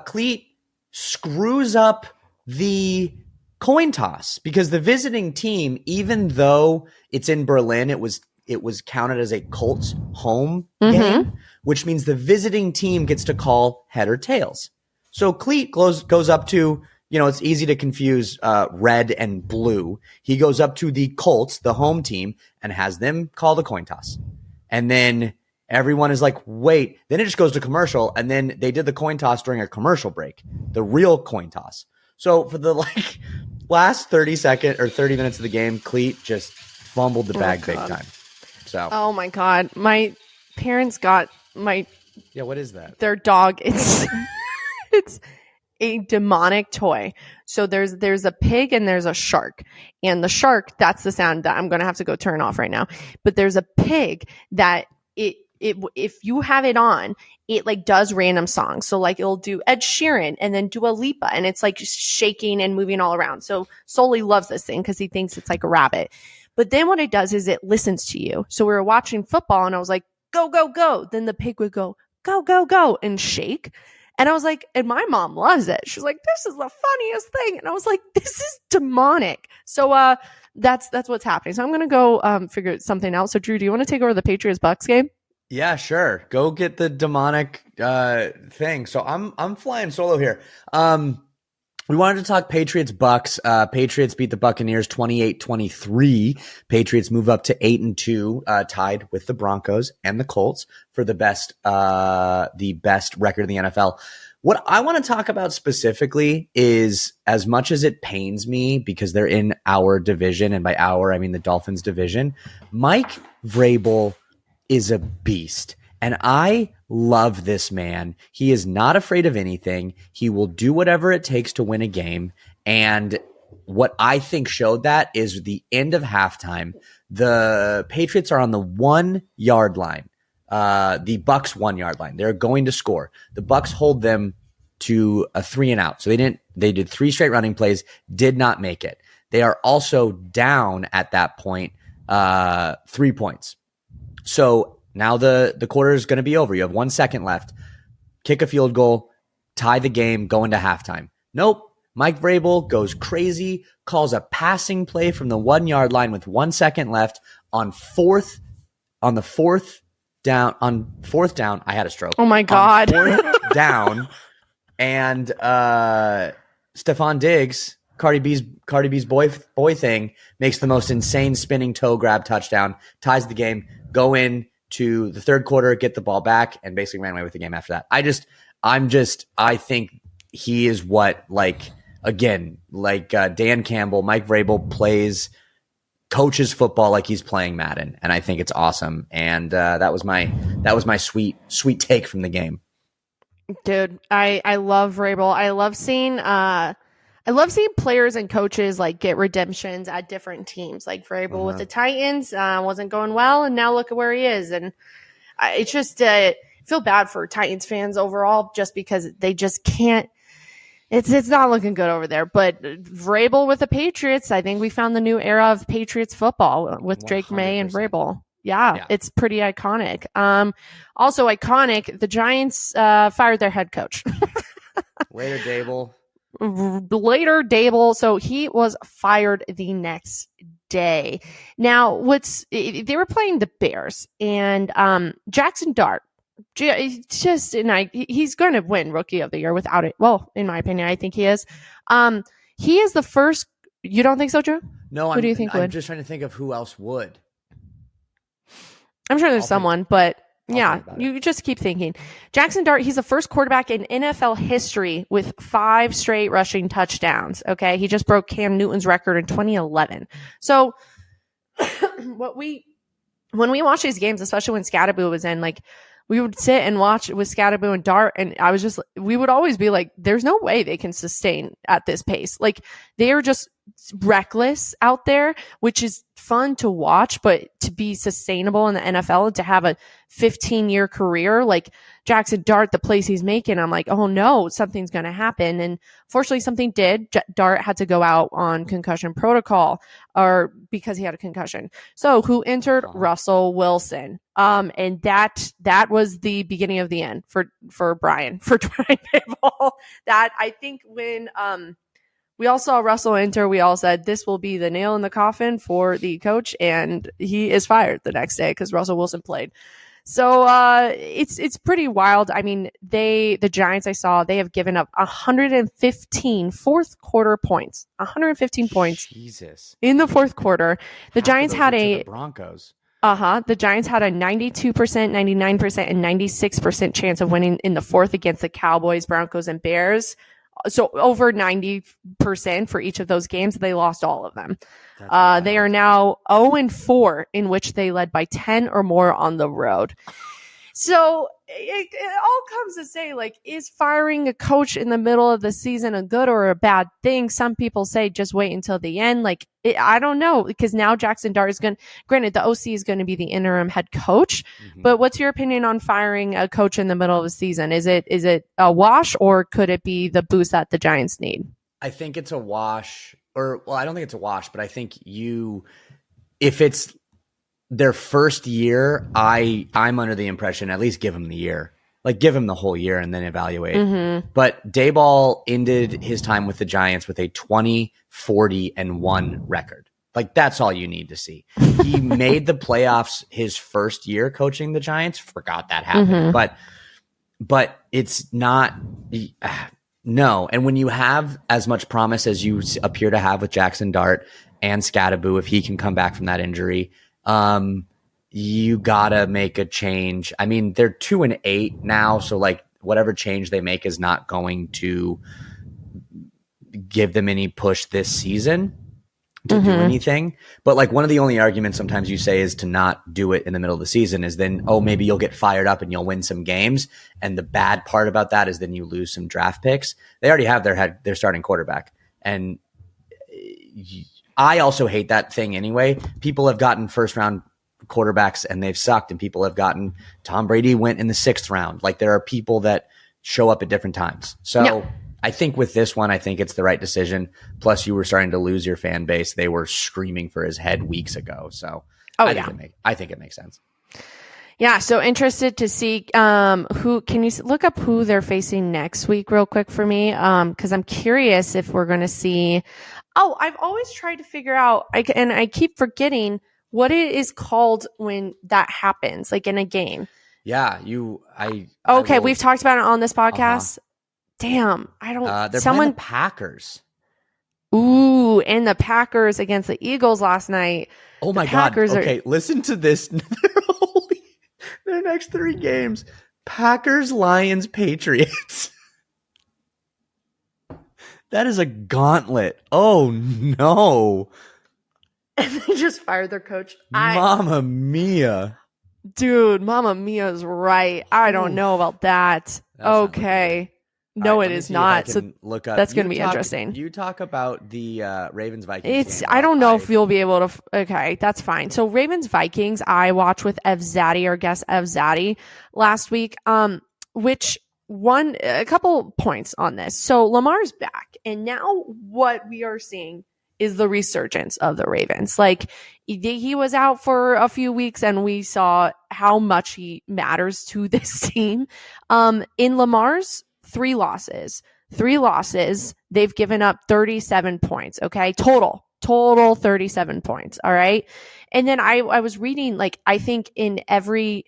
Cleat screws up the coin toss, because the visiting team, even though it's in Berlin, it was counted as a Colts home game, which means the visiting team gets to call head or tails. So Cleat goes up to, you know, it's easy to confuse red and blue. He goes up to the Colts, the home team, and has them call the coin toss. And then everyone is like, wait. Then it just goes to commercial, and then they did the coin toss during a commercial break, the real coin toss. So for the last 30 minutes of the game, Cleat just fumbled the bag big time. So. Oh my God. My parents got what is that? Their dog. It's a demonic toy. So there's a pig and there's a shark. And the shark, that's the sound that I'm going to have to go turn off right now. But there's a pig that it if you have it on, it like does random songs. So like it'll do Ed Sheeran and then Dua Lipa, and it's like shaking and moving all around. So Sully loves this thing because he thinks it's like a rabbit. But then what it does is it listens to you. So we were watching football and I was like, go, go, go. Then the pig would go, go, go, go, and shake. And I was like, and my mom loves it. She's like, this is the funniest thing. And I was like, this is demonic. So that's what's happening. So I'm going to go figure something out. So Drew, do you want to take over the Patriots Bucs game? Yeah, sure. Go get the demonic thing. So I'm flying solo here. We wanted to talk Patriots Bucs. Patriots beat the Buccaneers 28-23. Patriots move up to 8-2, tied with the Broncos and the Colts for the best record in the NFL. What I want to talk about specifically is, as much as it pains me because they're in our division, and by our I mean the Dolphins division, Mike Vrabel is a beast. And I love this man. He is not afraid of anything. He will do whatever it takes to win a game. And what I think showed that is the end of halftime. The Patriots are on the 1 yard line. The Bucs 1 yard line. They're going to score. The Bucs hold them to a 3 and out. So they did 3 straight running plays, did not make it. They are also down at that point 3 points. So now the quarter is going to be over. You have 1 second left. Kick a field goal, tie the game, go into halftime. Nope. Mike Vrabel goes crazy, calls a passing play from the 1 yard line with 1 second left on fourth down. I had a stroke. Oh my God. On fourth down. And Stephon Diggs, Cardi B's boy thing, makes the most insane spinning toe grab touchdown, ties the game, go in to the third quarter, get the ball back, and basically ran away with the game after that. I think he is what, Dan Campbell, Mike Vrabel coaches football like he's playing Madden, and I think it's awesome. And that was my sweet take from the game. Dude, I love Vrabel. I love seeing players and coaches like get redemptions at different teams. Like Vrabel with the Titans wasn't going well, and now look at where he is. And it's just feel bad for Titans fans overall, just because they just can't. It's not looking good over there. But Vrabel with the Patriots, I think we found the new era of Patriots football with Drake 100%. May and Vrabel. Yeah, it's pretty iconic. Also iconic, the Giants fired their head coach. Later, Daboll. So he was fired the next day. Now, they were playing the Bears, and Jackson Dart, he's going to win Rookie of the Year without it. Well, in my opinion, I think he is. He is the first. You don't think so, Joe? No, who do you think would? I'm just trying to think of who else would. I'm sure there's someone, but yeah, you just keep thinking. Jackson Dart, he's the first quarterback in NFL history with 5 straight rushing touchdowns. Okay. He just broke Cam Newton's record in 2011. So when we watch these games, especially when Scadaboo was in, we would sit and watch with Scadaboo and Dart, and we would always be like, there's no way they can sustain at this pace. They are just reckless out there, which is fun to watch, but to be sustainable in the NFL and to have a 15-year career like Jackson Dart, the plays he's making, I'm like, oh no, something's going to happen. And fortunately something did. Dart had to go out on concussion protocol, or because he had a concussion. So who entered? Russell Wilson. And that was the beginning of the end for Brian Daboll. That I think when we all saw Russell enter, we all said this will be the nail in the coffin for the coach, and he is fired the next day because Russell Wilson played. So it's pretty wild. I mean, the Giants, I saw, they have given up 115 fourth quarter points. 115 points. Jesus. In the fourth quarter. The Giants had the Broncos. The Giants had a 92%, 99%, and 96% chance of winning in the fourth against the Cowboys, Broncos, and Bears. So over 90% for each of those games. They lost all of them. They are now 0-4 in which they led by 10 or more on the road. So it all comes to say, like, is firing a coach in the middle of the season a good or a bad thing? Some people say just wait until the end. Like, I don't know, because now Jackson Dart is granted, the OC is going to be the interim head coach. Mm-hmm. But what's your opinion on firing a coach in the middle of the season? Is it a wash, or could it be the boost that the Giants need? I think it's a wash, I don't think it's a wash, but I think if it's their first year, I'm under the impression at least give him the year. Like, give him the whole year and then evaluate. Mm-hmm. But Daboll ended his time with the Giants with a 20-40-1 record. Like, that's all you need to see. He made the playoffs his first year coaching the Giants. Forgot that happened. Mm-hmm. But it's not no. And when you have as much promise as you appear to have with Jackson Dart and Scadaboo, if he can come back from that injury, you gotta make a change. I mean, they're 2-8 now, so like whatever change they make is not going to give them any push this season to do anything. But like, one of the only arguments sometimes you say is to not do it in the middle of the season is then, maybe you'll get fired up and you'll win some games. And the bad part about that is then you lose some draft picks. They already have their starting quarterback. And I also hate that thing anyway. People have gotten first round quarterbacks and they've sucked, and people have gotten Tom Brady went in the 6th round. Like, there are people that show up at different times. So I think with this one, I think it's the right decision. Plus, you were starting to lose your fan base. They were screaming for his head weeks ago. So I think it makes sense. Yeah. So interested to see who. Can you look up who they're facing next week real quick for me? Because I'm curious if we're going to see. Oh, I've always tried to figure out, and I keep forgetting what it is called when that happens, like in a game. Yeah, we've talked about it on this podcast. Damn, I don't. They're playing the Packers. Ooh, and the Packers against the Eagles last night. Oh my God! Okay, listen to this. Their next 3 games: Packers, Lions, Patriots. That is a gauntlet. Oh no! And they just fired their coach. Mamma mia. Dude, Mamma Mia is right. I don't know about that. Okay. No, it is not. So look up. That's going to be interesting. You talk about the Ravens Vikings game. I don't know if you'll be able to. Okay, that's fine. So Ravens Vikings, I watched with Ev Zaddy, our guest Ev Zaddy, last week. Which won a couple points on this. So Lamar's back, and now what we are seeing is the resurgence of the Ravens. Like, he was out for a few weeks and we saw how much he matters to this team. In Lamar's 3 losses, they've given up 37 points. Okay. Total 37 points. All right. And then I was reading, like, I think in every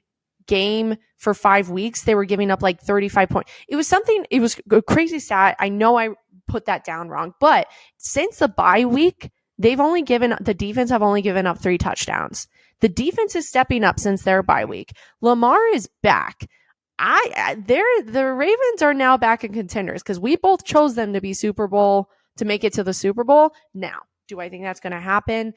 game for 5 weeks, they were giving up like 35 points. It was a crazy stat. I know I put that down wrong, but since the bye week, the defense have only given up 3 touchdowns. The defense is stepping up since their bye week. Lamar is back. The Ravens are now back in contenders because we both chose them to make it to the Super Bowl. Now, do I think that's going to happen?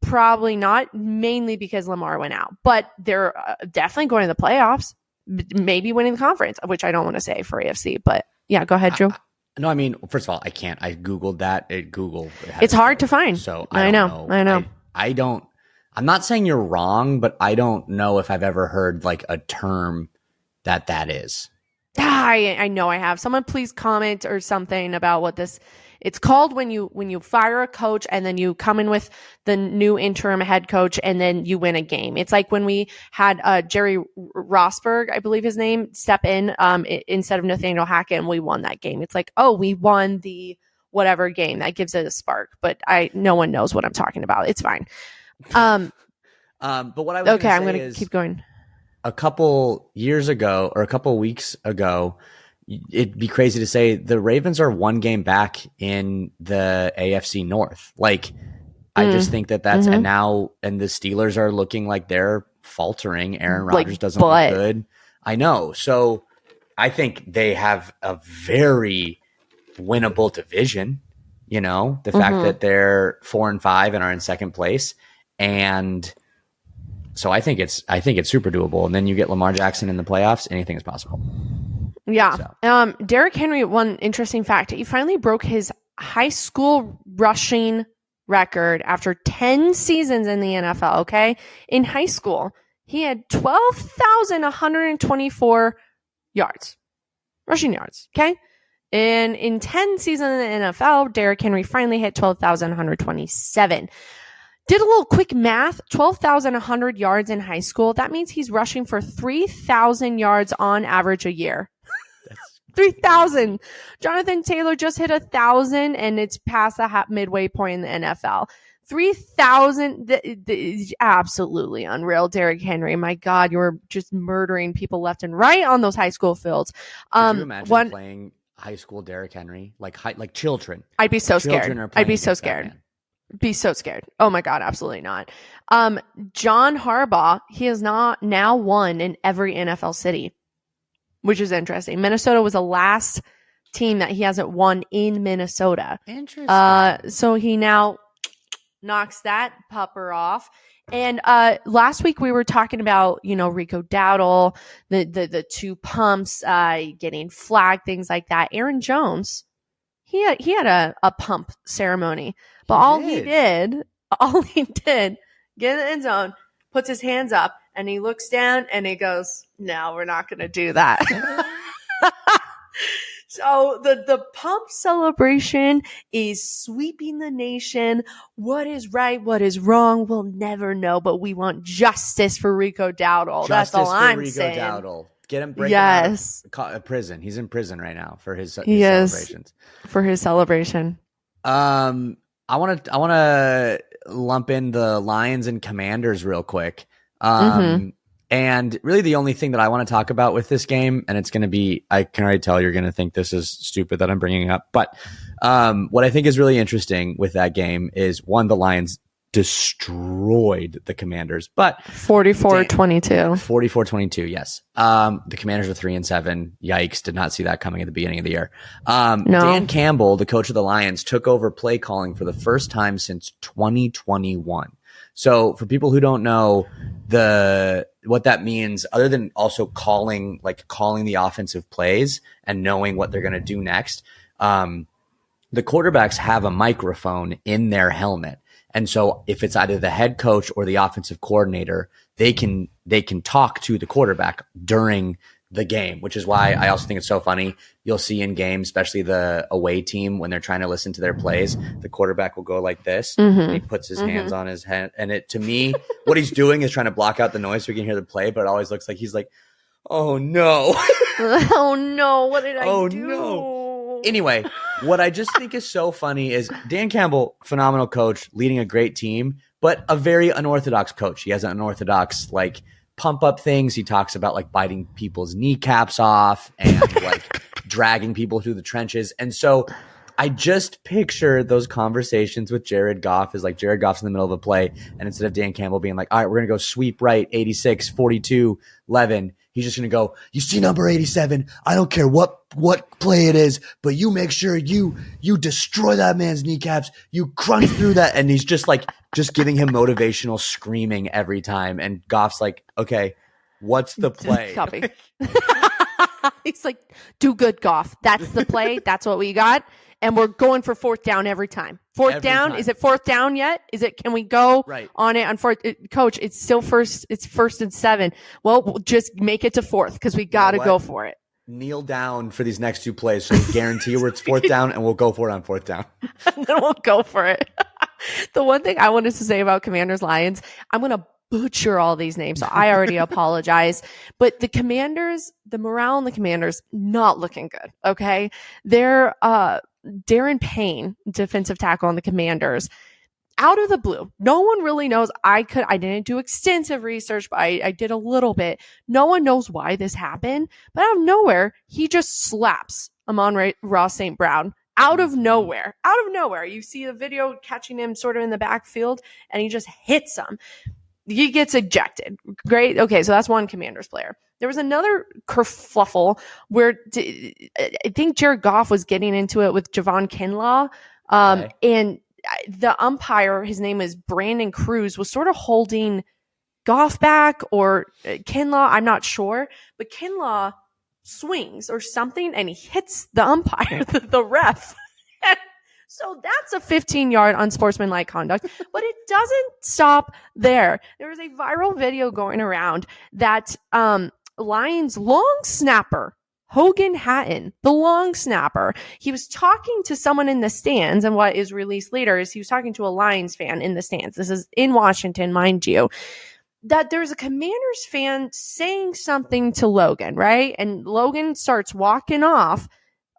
Probably not, mainly because Lamar went out, but they're definitely going to the playoffs, maybe winning the conference, which I don't want to say for AFC, but yeah, go ahead, Drew. No, I mean, first of all, I can't. I Googled that. It's hard to find. So I know. I'm not saying you're wrong, but I don't know if I've ever heard like a term that is. I know I have. Someone please comment or something about what it's called when you fire a coach and then you come in with the new interim head coach and then you win a game. It's like when we had Jerry Rosberg, I believe his name, step in instead of Nathaniel Hackett, and we won that game. It's like, we won the whatever game. That gives it a spark, but no one knows what I'm talking about. It's fine. But what I was I'm going to keep going. A couple years ago or a couple weeks ago, it'd be crazy to say the Ravens are 1 game back in the AFC North. Like, I just think that's, and the Steelers are looking like they're faltering. Aaron Rodgers doesn't look good. I know. So I think they have a very winnable division, the fact that they're 4-5 and are in second place. And So I think it's super doable. And then you get Lamar Jackson in the playoffs. Anything is possible. Yeah. So. Derrick Henry, one interesting fact, he finally broke his high school rushing record after 10 seasons in the NFL, okay? In high school, he had 12,124 yards, rushing yards, okay? And in 10 seasons in the NFL, Derrick Henry finally hit 12,127. Did a little quick math, 12,100 yards in high school. That means he's rushing for 3,000 yards on average a year. 3,000. Jonathan Taylor just hit 1,000 and it's past the midway point in the NFL. 3,000 is absolutely unreal. Derrick Henry, my God, you're just murdering people left and right on those high school fields. Could you imagine playing high school Derrick Henry, like children? I'd be so scared. I'd be so scared. Be so scared. Oh my God, absolutely not. John Harbaugh, he has not now won in every NFL city, which is interesting. Minnesota was the last team that he hasn't won in Minnesota. Interesting. So he now knocks that pupper off. And last week we were talking about, Rico Daboll, the two pumps, getting flagged, things like that. Aaron Jones, he had a pump ceremony, but all he did, get in the end zone, puts his hands up, and he looks down and he goes, "No, we're not going to do that." So the pump celebration is sweeping the nation. What is right, what is wrong, we'll never know, but we want justice for Rico Daboll. That's all I'm saying. Justice for Rico Daboll. Get him, break him out of prison. He's in prison right now for his celebrations. For his celebration. I want to lump in the Lions and Commanders real quick. And really the only thing that I want to talk about with this game, and it's going to be, I can already tell you're going to think this is stupid that I'm bringing up, but what I think is really interesting with that game is, one, the Lions destroyed the Commanders, but 44-22. 44-22, yes. The Commanders are 3-7. Yikes, did not see that coming at the beginning of the year. No. Dan Campbell, the coach of the Lions, took over play calling for the first time since 2021. So for people who don't know what that means, other than also calling the offensive plays and knowing what they're going to do next, the quarterbacks have a microphone in their helmet. And so if it's either the head coach or the offensive coordinator, they can talk to the quarterback during the game, which is why I also think it's so funny. You'll see in games, especially the away team, when they're trying to listen to their plays, the quarterback will go like this, and he puts his hands on his head. And to me, what he's doing is trying to block out the noise so we can hear the play, but it always looks like he's like, "Oh no." Oh no, what did I do? Oh no. Anyway, what I just think is so funny is Dan Campbell, phenomenal coach, leading a great team, but a very unorthodox coach. He has an unorthodox, pump up things. He talks about biting people's kneecaps off and dragging people through the trenches. And so I just picture those conversations with Jared Goff as Jared Goff's in the middle of a play. And instead of Dan Campbell being like, "All right, we're going to go sweep right, 86, 42, 11. He's just going to go, "You see number 87. I don't care what play it is, but you make sure you destroy that man's kneecaps. You crunch through that." And he's just giving him motivational screaming every time. And Goff's like, "Okay, what's the play?" Copy. He's like, "Do good, Goff. That's the play. That's what we got. And we're going for fourth down every time. Fourth down. Is it fourth down yet? Can we go on it on fourth? Coach, it's still first. It's 1st and 7. Well, we'll just make it to fourth because we got to go for it." Kneel down for these next two plays so we guarantee where it's fourth down, and we'll go for it on fourth down. And then we'll go for it. The one thing I wanted to say about Commanders Lions, I'm going to butcher all these names, so I already apologize. But the Commanders, the morale in the Commanders, not looking good. Okay, they're Darren Payne, defensive tackle on the Commanders, out of the blue. No one really knows. I didn't do extensive research, but I did a little bit. No one knows why this happened, but out of nowhere, he just slaps Amon-Ra St. Brown. Out of nowhere. You see the video catching him sort of in the backfield, and he just hits him. He gets ejected. Great. Okay, so that's one Commanders player. There was another kerfluffle where I think Jared Goff was getting into it with Javon Kinlaw, and the umpire, his name is Brandon Cruz, was sort of holding Goff back or Kinlaw. I'm not sure, but Kinlaw swings or something and he hits the umpire, the ref. So that's a 15-yard unsportsmanlike conduct, but it doesn't stop there. There was a viral video going around that Lions long snapper, Hogan Hatton, the long snapper, he was talking to someone in the stands, and what is released later is he was talking to a Lions fan in the stands. This is in Washington, mind you, that there's a Commanders fan saying something to Logan, right? And Logan starts walking off.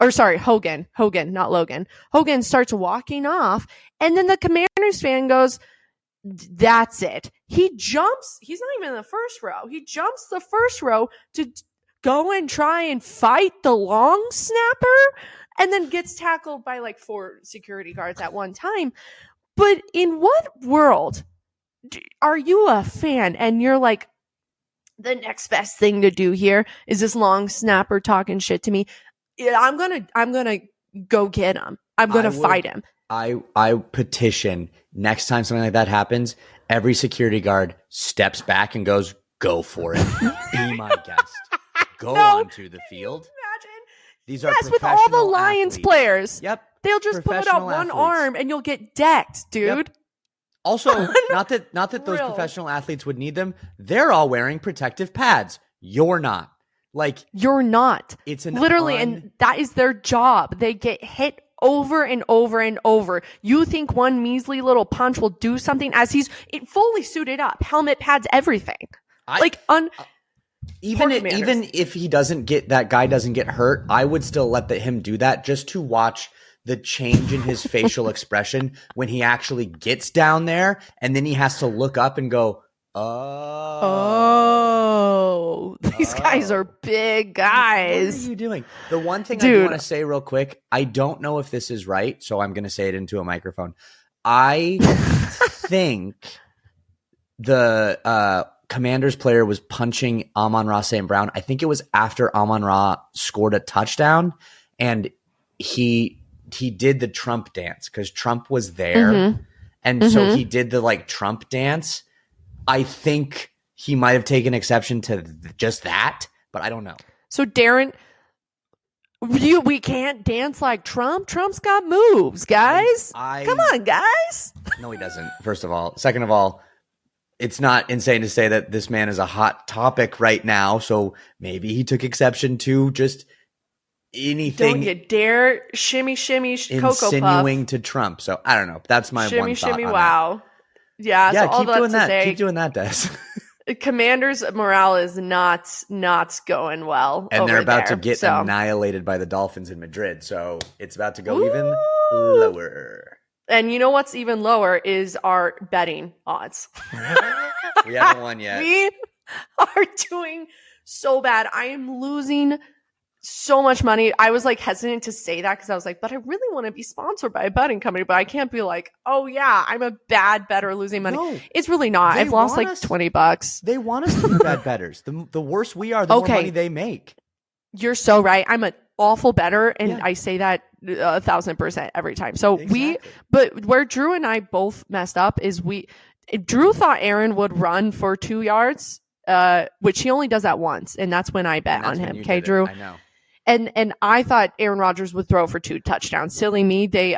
Or sorry, Hogan, not Logan. Hogan starts walking off, and then the Commanders fan goes, that's it. He jumps. He's not even in the first row. He jumps the first row to go and try and fight the long snapper, and then gets tackled by like 4 security guards at one time. But in what world are you a fan and you're like, the next best thing to do here is this long snapper talking shit to me? I'm gonna go get him. I'm gonna fight him. I petition next time something like that happens, every security guard steps back and goes, "Go for it, be my guest, go onto the field." Imagine. These are with all the Lions athletes. Players. Yep, they'll just put out one arm and you'll get decked, dude. Yep. Also, not that those professional athletes would need them. They're all wearing protective pads. You're not. Like, you're not. It's literally, and that is their job. They get hit over and over and over. You think one measly little punch will do something as he's fully suited up, helmet, pads, everything. Even if he doesn't get, that guy doesn't get hurt, I would still let him do that just to watch the change in his facial expression when he actually gets down there, and then he has to look up and go, these guys are big guys. What are you doing? The one thing I do want to say real quick, I don't know if this is right, so I'm going to say it into a microphone. I think the Commanders player was punching Amon-Ra St. Brown. I think it was after Amon-Ra scored a touchdown, and he did the Trump dance because Trump was there, and so he did the Trump dance. I think he might have taken exception to just that, but I don't know. So Darren, we can't dance like Trump. Trump's got moves, guys. Come on, guys. No, he doesn't. First of all. Second of all, it's not insane to say that this man is a hot topic right now. So maybe he took exception to just anything. Don't you dare shimmy, Cocoa Puff. Insinuating to Trump. So I don't know. That's my one thought. Shimmy, wow. That. Yeah, so all keep doing that. Say, keep doing that, Des. Commanders' morale is not going well, and they're about to get annihilated by the Dolphins in Madrid. So it's about to go even lower. And you know what's even lower is our betting odds. We haven't won yet. We are doing so bad. I am losing so much money. I was hesitant to say that because I was like, but I really want to be sponsored by a betting company, but I can't be like, oh yeah, I'm a bad bettor losing money. No, it's really not. I've lost $20. They want us to be bad bettors. The worse we are, the more money they make. You're so right. I'm an awful bettor, and I say that 1,000% every time. So but where Drew and I both messed up is Drew thought Aaron would run for 2 yards, which he only does that once, and that's when I bet on him. Okay, Drew? I know. And I thought Aaron Rodgers would throw for 2 touchdowns. Silly me. They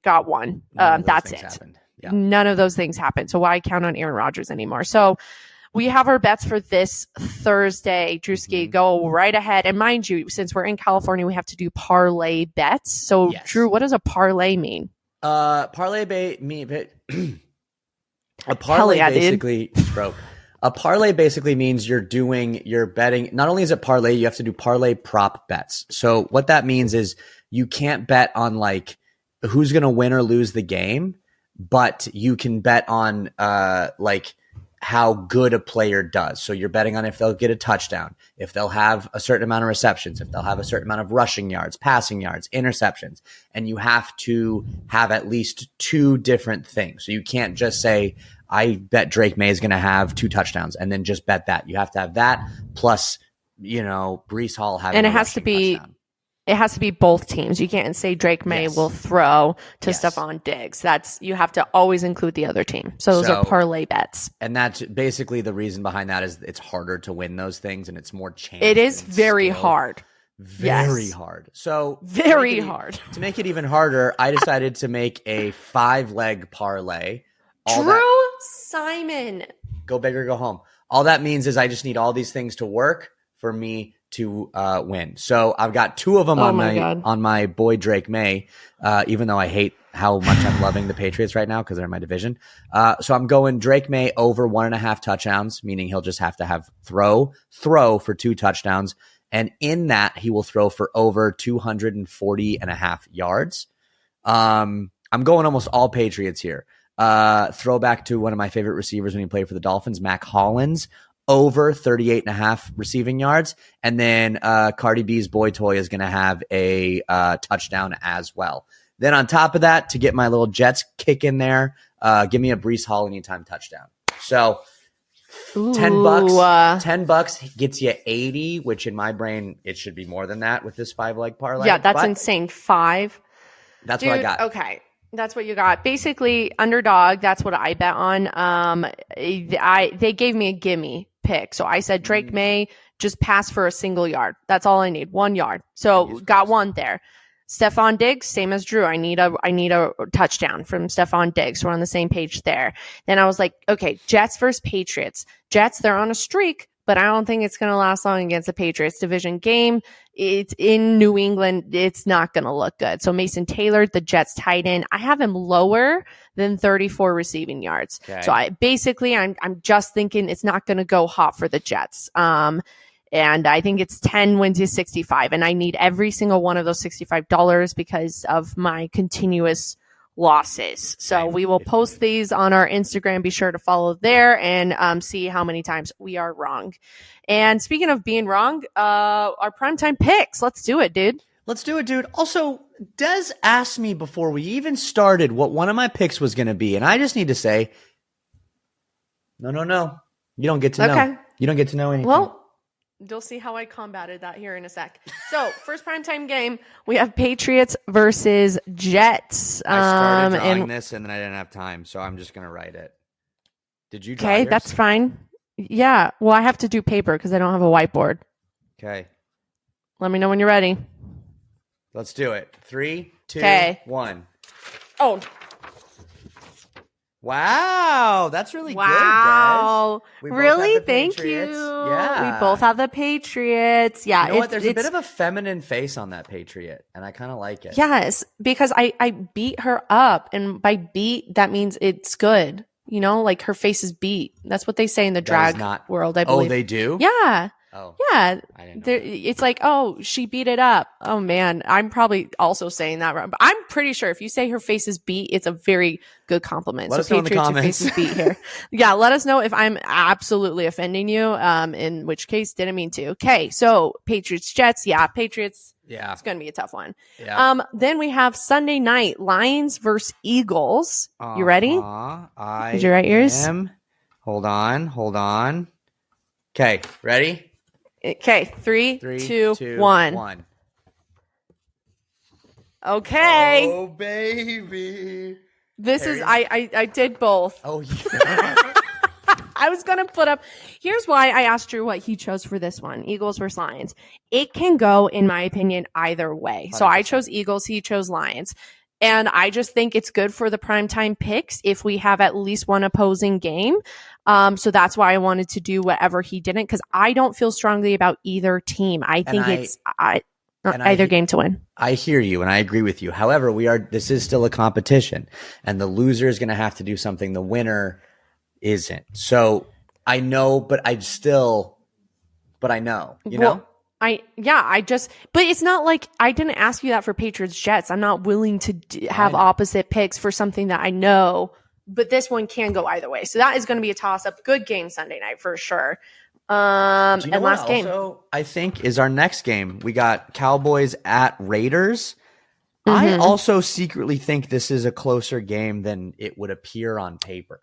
got one. That's it. Happened. Yeah. None of those things happened. So why count on Aaron Rodgers anymore? So we have our bets for this Thursday. Drewski, go right ahead. And mind you, since we're in California, we have to do parlay bets. So Drew, what does a parlay mean? A parlay basically broke. A parlay basically means you're betting. Not only is it parlay, you have to do parlay prop bets. So what that means is you can't bet on who's going to win or lose the game, but you can bet on how good a player does. So you're betting on if they'll get a touchdown, if they'll have a certain amount of receptions, if they'll have a certain amount of rushing yards, passing yards, interceptions, and you have to have at least 2 different things. So you can't just say, I bet Drake May is going to have 2 touchdowns and then just bet that. You have to have that plus, Breece Hall having and it has to be touchdown. It has to be both teams. You can't say Drake May will throw to Yes. Stephon Diggs. You have to always include the other team. So those are parlay bets. And that's basically the reason behind that is it's harder to win those things and it's more chance. It is very hard. Very hard. So very hard. To make it even harder, I decided to make a 5-leg parlay. Simon. Go big or go home. All that means is I just need all these things to work for me to win. So I've got 2 of them on my boy Drake May, even though I hate how much I'm loving the Patriots right now because they're in my division. So I'm going Drake May over 1.5 touchdowns, meaning he'll just have to have throw for 2 touchdowns. And in that, he will throw for over 240.5 yards. I'm going almost all Patriots here. Throwback to one of my favorite receivers when he played for the Dolphins, Mac Hollins, over 38.5 receiving yards. And then Cardi B's boy toy is going to have a touchdown as well. Then on top of that, to get my little Jets kick in there, give me a Breece Hall anytime touchdown. So $10 gets you 80, which in my brain, it should be more than that with this 5-leg parlay. Yeah, that's insane. 5. That's what I got. Okay. That's what you got. Basically, underdog, that's what I bet on. They gave me a gimme pick. So I said Drake May just pass for a single yard. That's all I need. 1 yard. So got one there. Stephon Diggs, same as Drew. I need a touchdown from Stephon Diggs. We're on the same page there. Then I was like, okay, Jets versus Patriots. Jets, they're on a streak, but I don't think it's going to last long against the Patriots. Division game. It's in New England. It's not going to look good. So Mason Taylor, the Jets tight end, I have him lower than 34 receiving yards. Okay. So I'm just thinking it's not going to go hot for the Jets. And I think it's 10 wins to 65. And I need every single one of those $65 because of my continuous losses. So we will post these on our Instagram. Be sure to follow there and see how many times we are wrong. And speaking of being wrong, our primetime picks. Let's do it, dude. Let's do it, dude. Also, Des asked me before we even started what one of my picks was going to be. And I just need to say, no. You don't get to know. You don't get to know anything. Well, you'll see how I combated that here in a sec. So, first primetime game, we have Patriots versus Jets. I started drawing this and then I didn't have time, so I'm just going to write it. Did you draw yours? That's fine. Yeah, well, I have to do paper because I don't have a whiteboard. Okay. Let me know when you're ready. Let's do it. 3, 2, 1. Oh. Wow, that's really good, Des. Really? Thank you. Yeah. We both have the Patriots. Yeah. You know what? There's a bit of a feminine face on that Patriot, and I kind of like it. Yes, because I beat her up, and by beat, that means it's good. You know, like her face is beat. That's what they say in the drag world, I believe. Oh, they do? Yeah. Oh. Yeah. I didn't know. It's like, oh, she beat it up. Oh, man. I'm probably also saying that wrong. But I'm pretty sure if you say her face is beat, it's a very good compliment. Let us know in the comments. Your face is beat here. Yeah, let us know if I'm absolutely offending you, in which case, didn't mean to. Okay, so Patriots, Jets. Yeah, Patriots. Yeah. It's going to be a tough one. Yeah. Then we have Sunday night, Lions versus Eagles. You ready? Did you write yours? Hold on. Okay, ready? Okay, 3, 2, 1. Okay. Oh, baby. This is, I did both. Oh, yeah. I was going to put up, here's why I asked Drew what he chose for this one, Eagles versus Lions. It can go, in my opinion, either way. 100%. So I chose Eagles, he chose Lions. And I just think it's good for the primetime picks if we have at least one opposing game. So that's why I wanted to do whatever he didn't, because I don't feel strongly about either team. I think it's either game to win. I hear you, and I agree with you. However, this is still a competition, and the loser is going to have to do something the winner isn't. So I know, but I know, you know? But it's not like I didn't ask you that for Patriots Jets. I'm not willing to have opposite picks for something that I know, but this one can go either way. So that is going to be a toss up. Good game Sunday night for sure. And last game, I think, is our next game. We got Cowboys at Raiders. I also secretly think this is a closer game than it would appear on paper.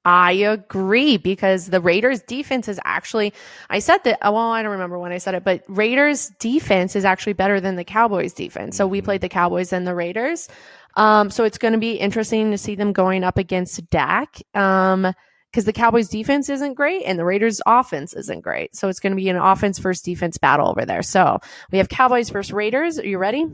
I agree, because the Raiders defense is actually, I said that, well, I don't remember when I said it, but Raiders defense is actually better than the Cowboys defense. So we played the Cowboys and the Raiders. So it's going to be interesting to see them going up against Dak. Because the Cowboys defense isn't great and the Raiders offense isn't great. So it's going to be an offense versus defense battle over there. So we have Cowboys versus Raiders. Are you ready?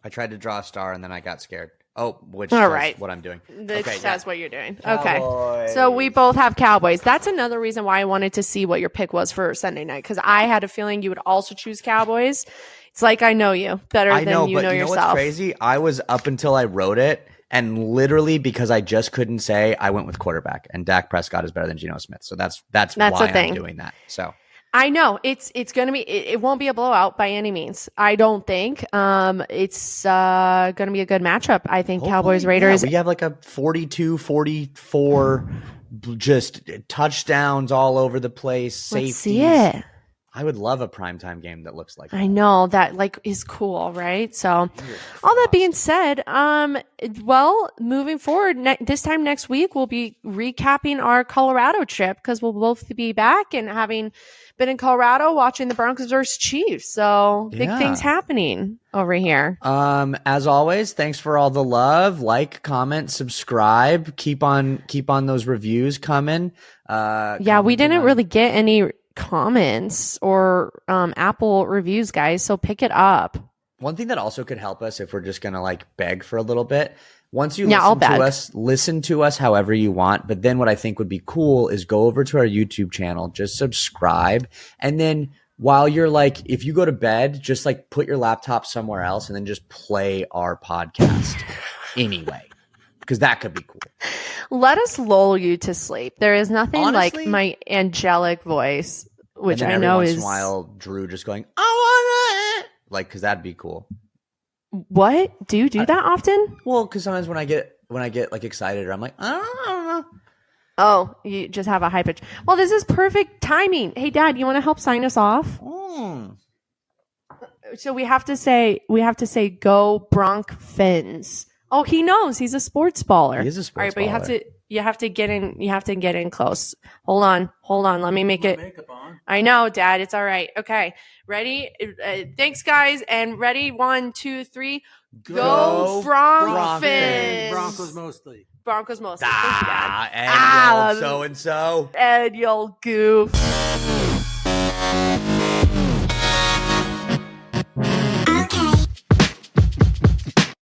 I tried to draw a star and then I got scared. Oh, which All says right. what I'm doing. That's what you're doing. Cowboys. Okay. So we both have Cowboys. That's another reason why I wanted to see what your pick was for Sunday night, because I had a feeling you would also choose Cowboys. It's like I know you better than you know yourself. What's crazy? I was up until I wrote it, and literally because I just couldn't say, I went with quarterback, and Dak Prescott is better than Geno Smith. So that's why I'm doing that. So I know it's going to be, it won't be a blowout by any means. I don't think. It's going to be a good matchup. I think hopefully, Cowboys Raiders. Yeah, we have like a 42-44, just touchdowns all over the place. Safeties. Let's see it. I would love a primetime game that looks like that. I know that like is cool, right? So all that being said, well, moving forward, this time next week, we'll be recapping our Colorado trip, because we'll both be back and having been in Colorado watching the Broncos versus Chiefs. So big things happening over here. As always, thanks for all the love. Like, comment, subscribe. Keep on those reviews coming. We didn't really get any comments or Apple reviews, guys, so pick it up. One thing that also could help us, if we're just gonna like beg for a little bit, once you listen to us however you want, but then what I think would be cool is go over to our YouTube channel, just subscribe, and then while you're like, if you go to bed, just like put your laptop somewhere else and then just play our podcast anyway, because that could be cool. Let us lull you to sleep. There is nothing like my angelic voice, which I know is. Every once in a while, Drew just going, I want it, like, because that'd be cool. What? Do you do that often? Well, because sometimes when I get like excited, or I'm like, I don't know. Oh, you just have a high pitch. Well, this is perfect timing. Hey, Dad, you want to help sign us off? So we have to say, go Broncos. Oh, he knows. He's a sports baller. He is a sports baller. All right, but baller. you have to get in close. Hold on. Let me make it. Makeup on. I know, Dad. It's all right. Okay. Ready? Thanks, guys. And ready? 1, 2, 3. Go Broncos. Broncos mostly. Broncos mostly. And so-and-so. Ed, you'll goof.